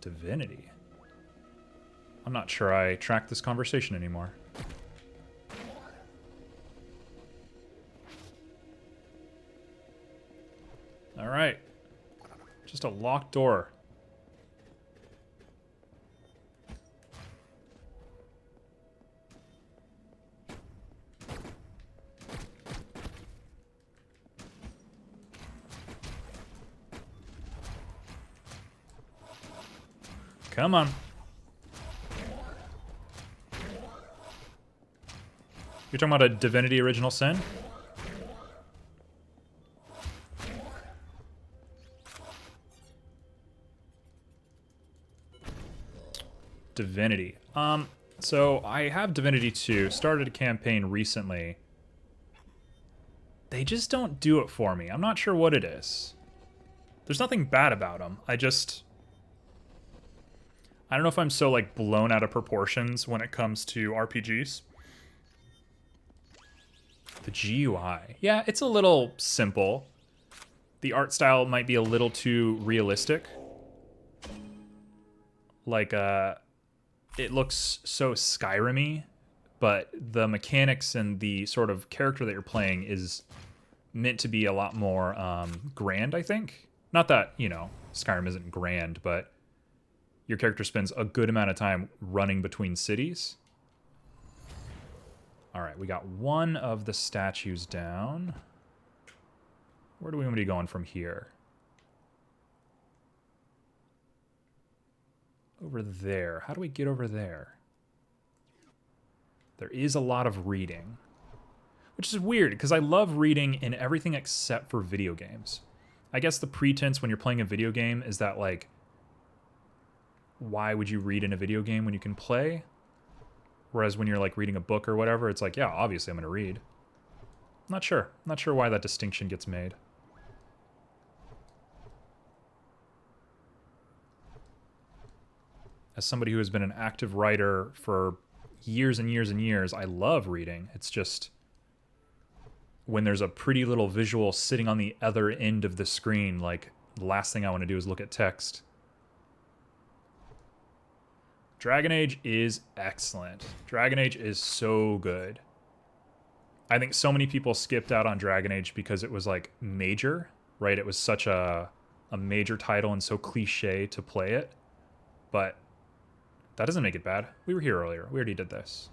Divinity. I'm not sure I track this conversation anymore. All right. Just a locked door. Come on. You're talking about a Divinity Original Sin? Divinity. So I have Divinity 2, started a campaign recently. They just don't do it for me. I'm not sure what it is. There's nothing bad about them. I don't know if I'm so like blown out of proportions when it comes to RPGs. The GUI. Yeah, it's a little simple. The art style might be a little too realistic. Like, it looks so Skyrim-y, but the mechanics and the sort of character that you're playing is meant to be a lot more grand, I think. Not that, you know, Skyrim isn't grand, but your character spends a good amount of time running between cities. All right, we got one of the statues down. Where do we want to be going from here? Over there. How do we get over there? There is a lot of reading, which is weird because I love reading in everything except for video games. I guess the pretense when you're playing a video game is that, like, why would you read in a video game when you can play? Whereas when you're like reading a book or whatever, it's like, yeah, obviously I'm going to read. Not sure. Not sure why that distinction gets made. As somebody who has been an active writer for years and years and years, I love reading. It's just when there's a pretty little visual sitting on the other end of the screen, like, the last thing I want to do is look at text. Dragon Age is excellent. Dragon Age is so good. I think so many people skipped out on Dragon Age because it was, like, major, right? It was such a major title and so cliche to play it. But that doesn't make it bad. We were here earlier. We already did this.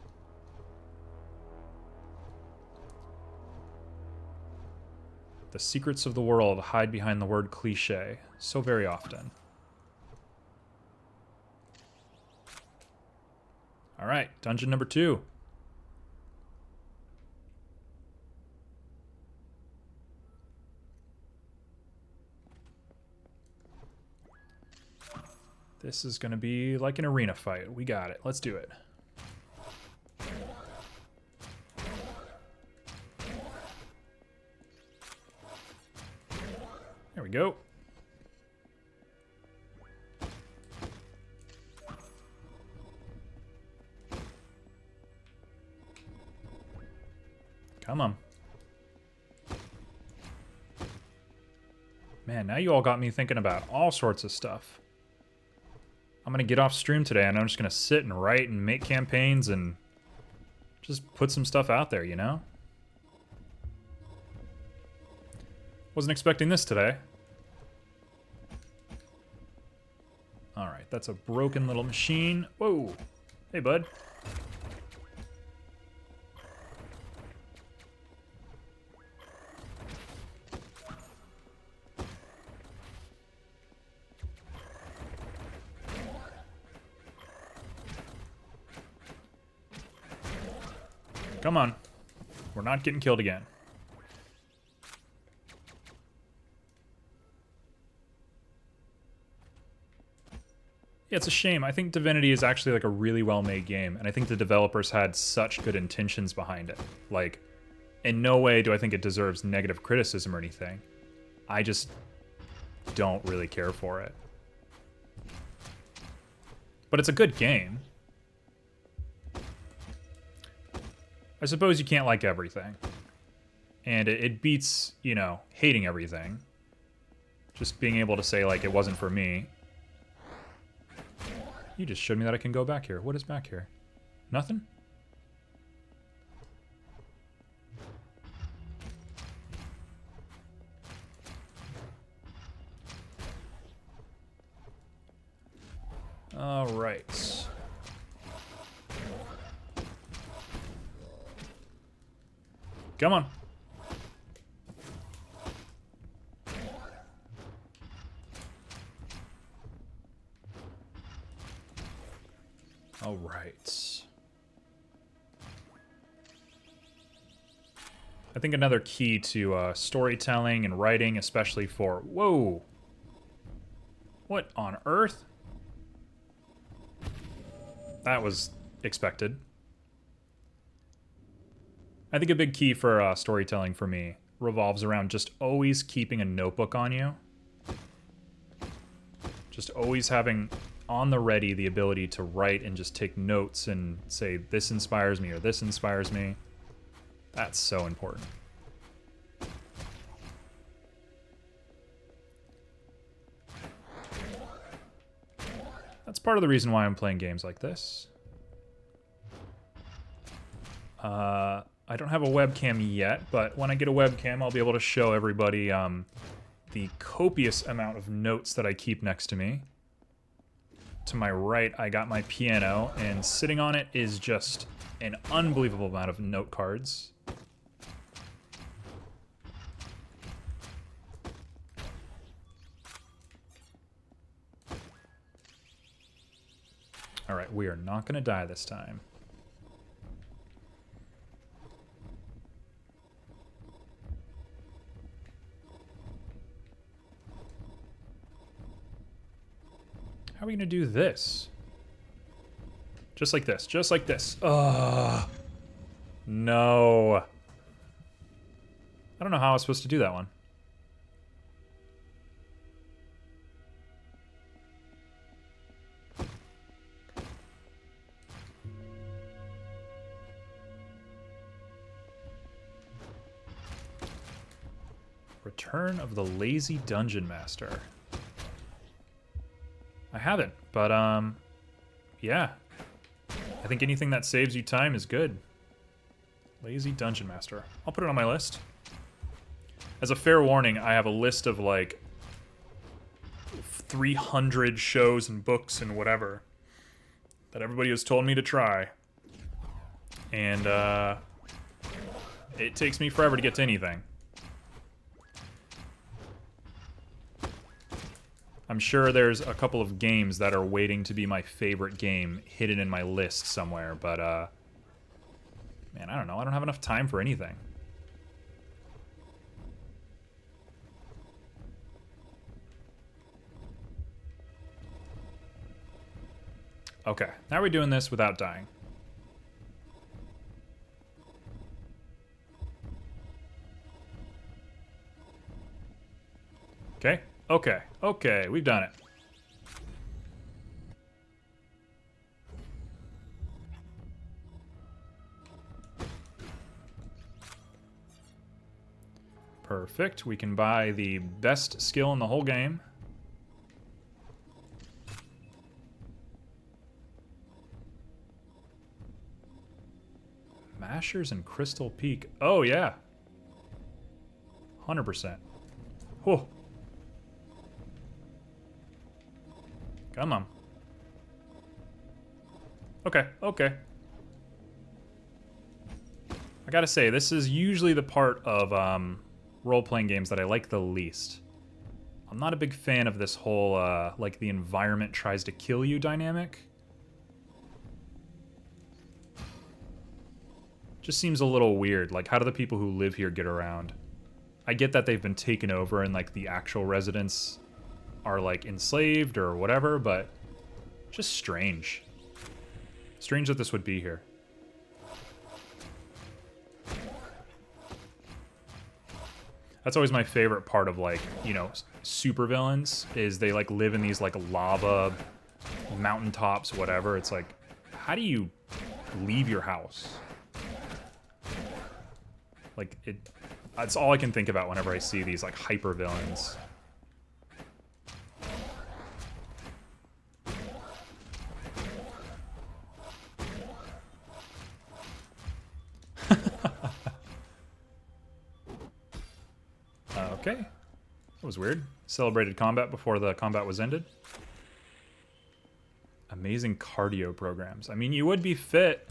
The secrets of the world hide behind the word cliche so very often. All right, dungeon number 2. This is going to be like an arena fight. We got it. Let's do it. There we go. Come on. Man, now you all got me thinking about all sorts of stuff. I'm gonna get off stream today and I'm just gonna sit and write and make campaigns and just put some stuff out there, you know? Wasn't expecting this today. Alright, that's a broken little machine. Whoa! Hey, bud. Come on. We're not getting killed again. Yeah, it's a shame. I think Divinity is actually like a really well-made game, and I think the developers had such good intentions behind it. Like, in no way do I think it deserves negative criticism or anything. I just don't really care for it. But it's a good game. I suppose you can't like everything. And it beats, you know, hating everything. Just being able to say, like, it wasn't for me. You just showed me that I can go back here. What is back here? Nothing? All right. Come on. All right. I think another key to storytelling and writing, especially for... Whoa! What on earth? That was expected. I think a big key for storytelling for me revolves around just always keeping a notebook on you. Just always having on the ready the ability to write and just take notes and say, this inspires me or this inspires me. That's so important. That's part of the reason why I'm playing games like this. I don't have a webcam yet, but when I get a webcam, I'll be able to show everybody the copious amount of notes that I keep next to me. To my right, I got my piano, and sitting on it is just an unbelievable amount of note cards. All right, we are not going to die this time. How are we going to do this? Just like this. Just like this. Ugh. No. I don't know how I was supposed to do that one. Return of the Lazy Dungeon Master. I haven't, but, yeah. I think anything that saves you time is good. Lazy Dungeon Master. I'll put it on my list. As a fair warning, I have a list of, like, 300 shows and books and whatever that everybody has told me to try. And, it takes me forever to get to anything. I'm sure there's a couple of games that are waiting to be my favorite game hidden in my list somewhere, but, man, I don't know. I don't have enough time for anything. Okay, now we're doing this without dying. Okay. Okay, okay, we've done it. Perfect. We can buy the best skill in the whole game. Mashers and Crystal Peak. Oh, yeah. 100%. Whoa. Come on. Okay, okay. I gotta say, this is usually the part of role-playing games that I like the least. I'm not a big fan of this whole, like, the environment tries to kill you dynamic. Just seems a little weird. Like, how do the people who live here get around? I get that they've been taken over and, like, the actual residents are, like, enslaved or whatever, but Just strange. Strange that this would be here. That's always my favorite part of, like, you know, supervillains, is they, like, live in these, like, lava mountaintops, whatever. It's like, how do you leave your house? Like, that's all I can think about whenever I see these, like, hyper villains. Okay. That was weird. Celebrated combat before the combat was ended. Amazing cardio programs. I mean, you would be fit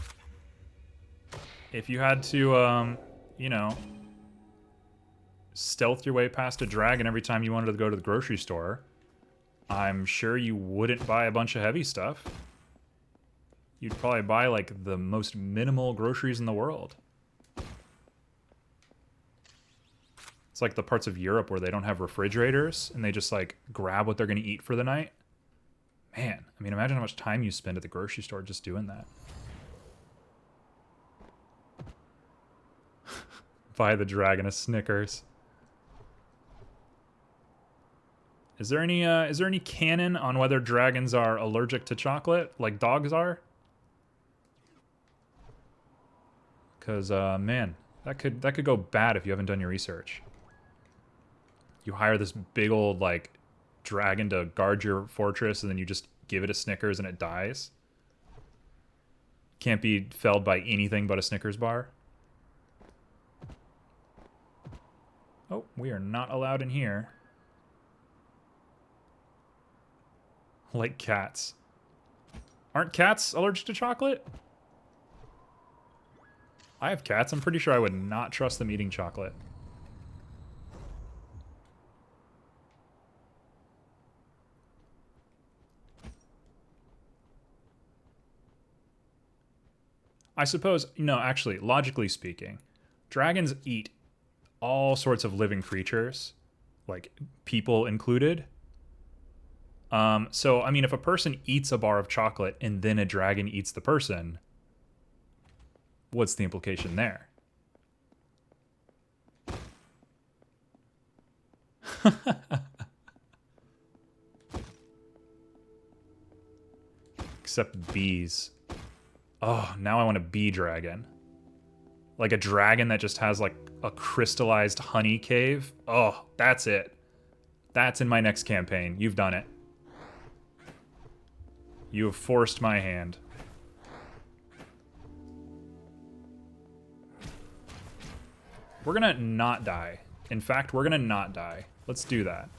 if you had to, you know, stealth your way past a dragon every time you wanted to go to the grocery store. I'm sure you wouldn't buy a bunch of heavy stuff. You'd probably buy, like, the most minimal groceries in the world. It's like the parts of Europe where they don't have refrigerators and they just, like, grab what they're going to eat for the night. Man, I mean, imagine how much time you spend at the grocery store just doing that. Buy the dragon a Snickers. Is there any canon on whether dragons are allergic to chocolate like dogs are? Because, man, that could go bad if you haven't done your research. You hire this big old, like, dragon to guard your fortress, and then you just give it a Snickers and it dies. Can't be felled by anything but a Snickers bar. Oh, we are not allowed in here. Like cats. Aren't cats allergic to chocolate? I have cats. I'm pretty sure I would not trust them eating chocolate. I suppose, no, actually, logically speaking, dragons eat all sorts of living creatures, like people included. So, I mean, if a person eats a bar of chocolate and then a dragon eats the person, what's the implication there? Except bees. Oh, now I want a bee dragon. Like a dragon that just has, like, a crystallized honey cave. Oh, that's it. That's in my next campaign. You've done it. You have forced my hand. We're gonna not die. In fact, we're gonna not die. Let's do that.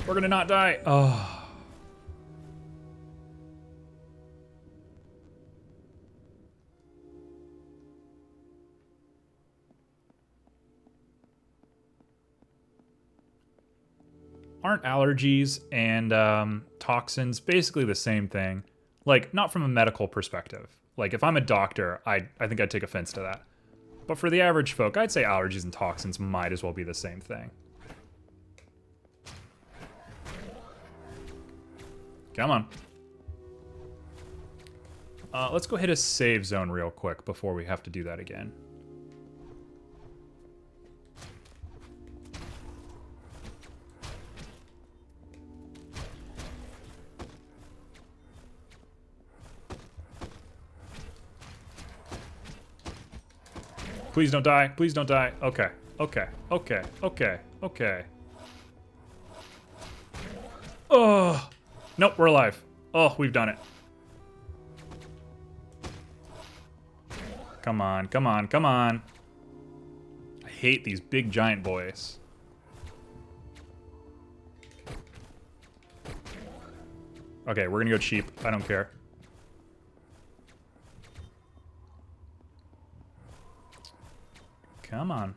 We're gonna not die. Oh. Aren't allergies and toxins basically the same thing? Like, not from a medical perspective. Like, if I'm a doctor, I think I'd take offense to that. But for the average folk, I'd say allergies and toxins might as well be the same thing. Come on. Let's go hit a save zone real quick before we have to do that again. Please don't die. Please don't die. Okay. Okay. Okay. Okay. Okay. Oh. Nope, we're alive. Oh, we've done it. Come on. Come on. Come on. I hate these big giant boys. Okay, we're gonna go cheap. I don't care. Come on.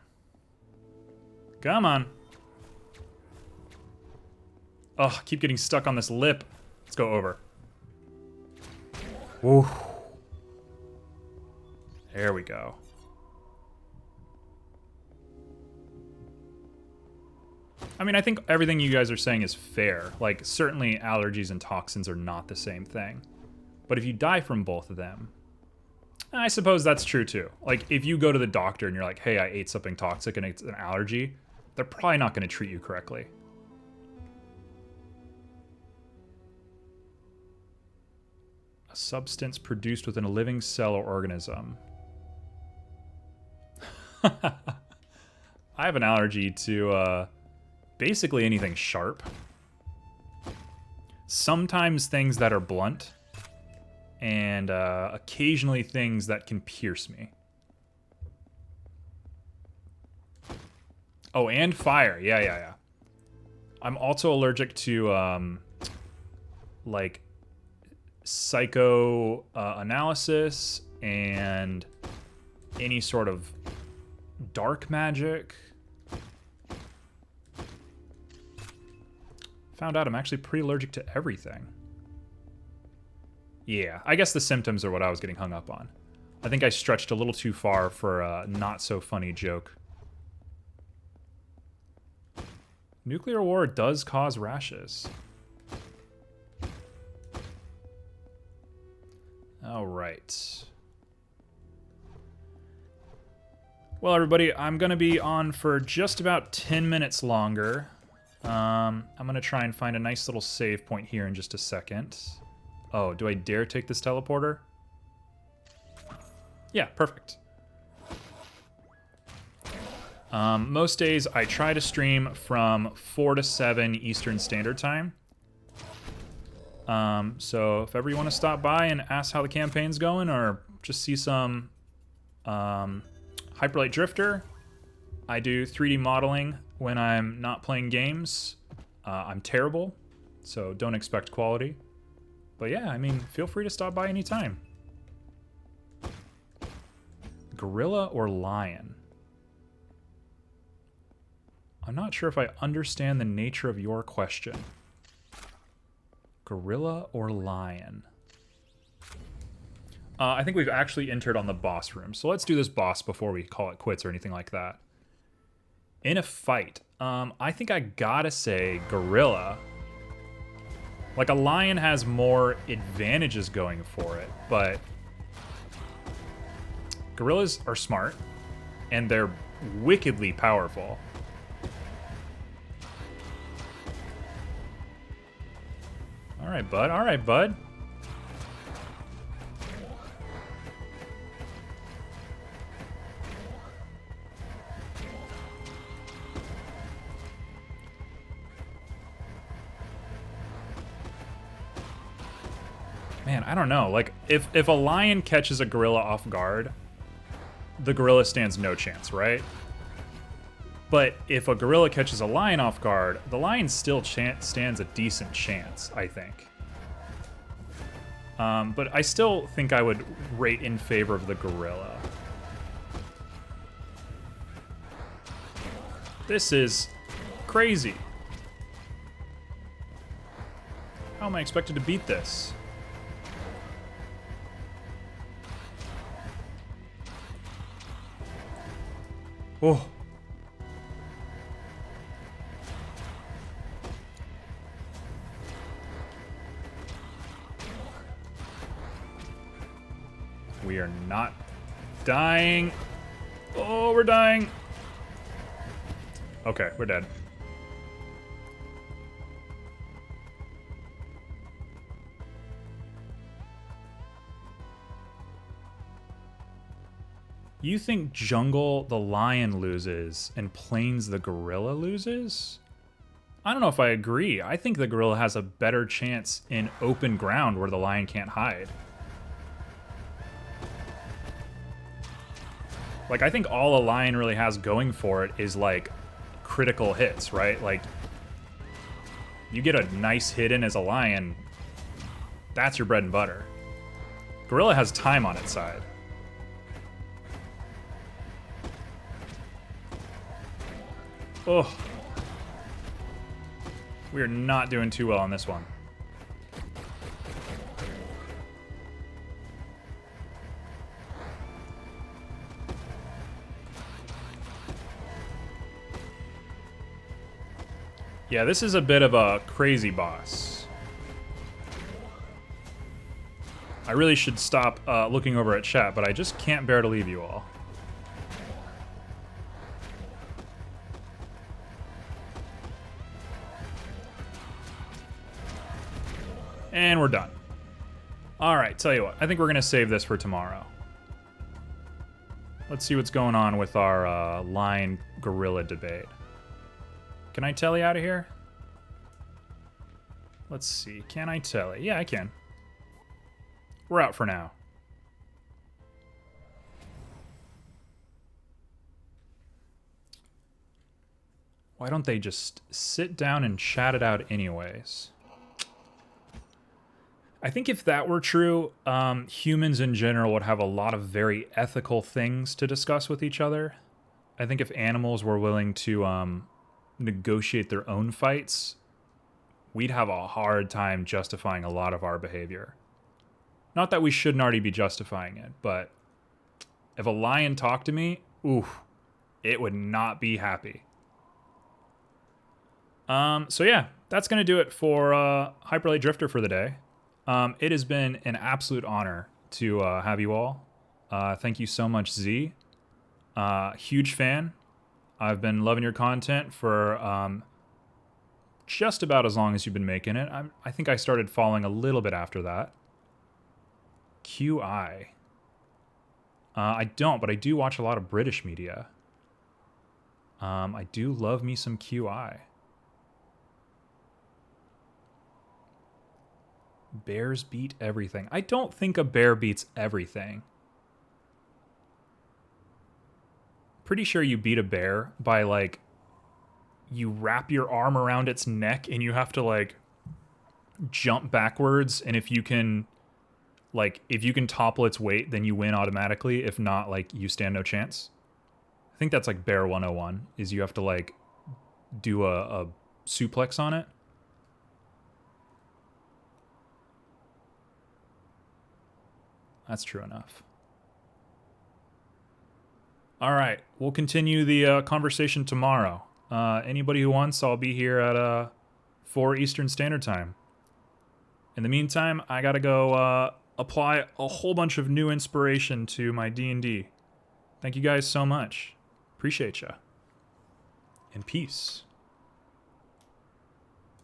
Come on. Oh, keep getting stuck on this lip. Let's go over. Woo. There we go. I mean, I think everything you guys are saying is fair. Like, certainly allergies and toxins are not the same thing. But if you die from both of them, I suppose that's true too. Like, if you go to the doctor and you're like, hey, I ate something toxic and it's an allergy, they're probably not going to treat you correctly. A substance produced within a living cell or organism. I have an allergy to basically anything sharp. Sometimes things that are blunt, and occasionally things that can pierce me. Oh, and fire. Yeah. I'm also allergic to like psychoanalysis and any sort of dark magic. Found out I'm actually pretty allergic to everything. Yeah, I guess the symptoms are what I was getting hung up on. I think I stretched a little too far for a not so funny joke. Nuclear war does cause rashes. All right. Well, everybody, I'm going to be on for just about 10 minutes longer. I'm going to try and find a nice little save point here in just a second. Oh, do I dare take this teleporter? Yeah, perfect. Most days I try to stream from 4 to 7 Eastern Standard Time. So if ever you want to stop by and ask how the campaign's going or just see some Hyperlight Drifter, I do 3D modeling when I'm not playing games. I'm terrible, so don't expect quality. But yeah, I mean, feel free to stop by anytime. Gorilla or lion? I'm not sure if I understand the nature of your question. Gorilla or lion? I think we've actually entered on the boss room, so let's do this boss before we call it quits or anything like that. In a fight, I think I gotta say gorilla. Like, a lion has more advantages going for it, but gorillas are smart, and they're wickedly powerful. All right, bud. All right, bud. Man, I don't know. Like, if a lion catches a gorilla off guard, the gorilla stands no chance, right? But if a gorilla catches a lion off guard, the lion still stands a decent chance, I think. But I still think I would rate in favor of the gorilla. This is crazy. How am I expected to beat this? Oh. We are not dying. Oh, we're dying. Okay, we're dead. You think Jungle the lion loses and Plains the gorilla loses? I don't know if I agree. I think the gorilla has a better chance in open ground where the lion can't hide. Like, I think all a lion really has going for it is, like, critical hits, right? Like, you get a nice hit in as a lion, that's your bread and butter. Gorilla has time on its side. Oh. We are not doing too well on this one. Yeah, this is a bit of a crazy boss. I really should stop looking over at chat, but I just can't bear to leave you all. And we're done. Alright, tell you what. I think we're going to save this for tomorrow. Let's see what's going on with our lion gorilla debate. Can I telly out of here? Let's see. Can I telly? Yeah, I can. We're out for now. Why don't they just sit down and chat it out anyways? I think if that were true, humans in general would have a lot of very ethical things to discuss with each other. I think if animals were willing to negotiate their own fights, we'd have a hard time justifying a lot of our behavior. Not that we shouldn't already be justifying it, but if a lion talked to me, oof, it would not be happy. So yeah, that's going to do it for Hyperlight Drifter for the day. It has been an absolute honor to have you all. Thank you so much, Z. Huge fan. I've been loving your content for just about as long as you've been making it. I think I started following a little bit after that. QI. I don't, but I do watch a lot of British media. I do love me some QI. Bears beat everything. I don't think a bear beats everything. Pretty sure you beat a bear by, like, you wrap your arm around its neck and you have to, like, jump backwards. And if you can, like, if you can topple its weight, then you win automatically. If not, like, you stand no chance. I think that's, like, Bear 101, is you have to, like, do a suplex on it. That's true enough. All right, we'll continue the conversation tomorrow. Anybody who wants, I'll be here at 4 Eastern Standard Time. In the meantime, I gotta go apply a whole bunch of new inspiration to my D&D. Thank you guys so much. Appreciate ya. And peace.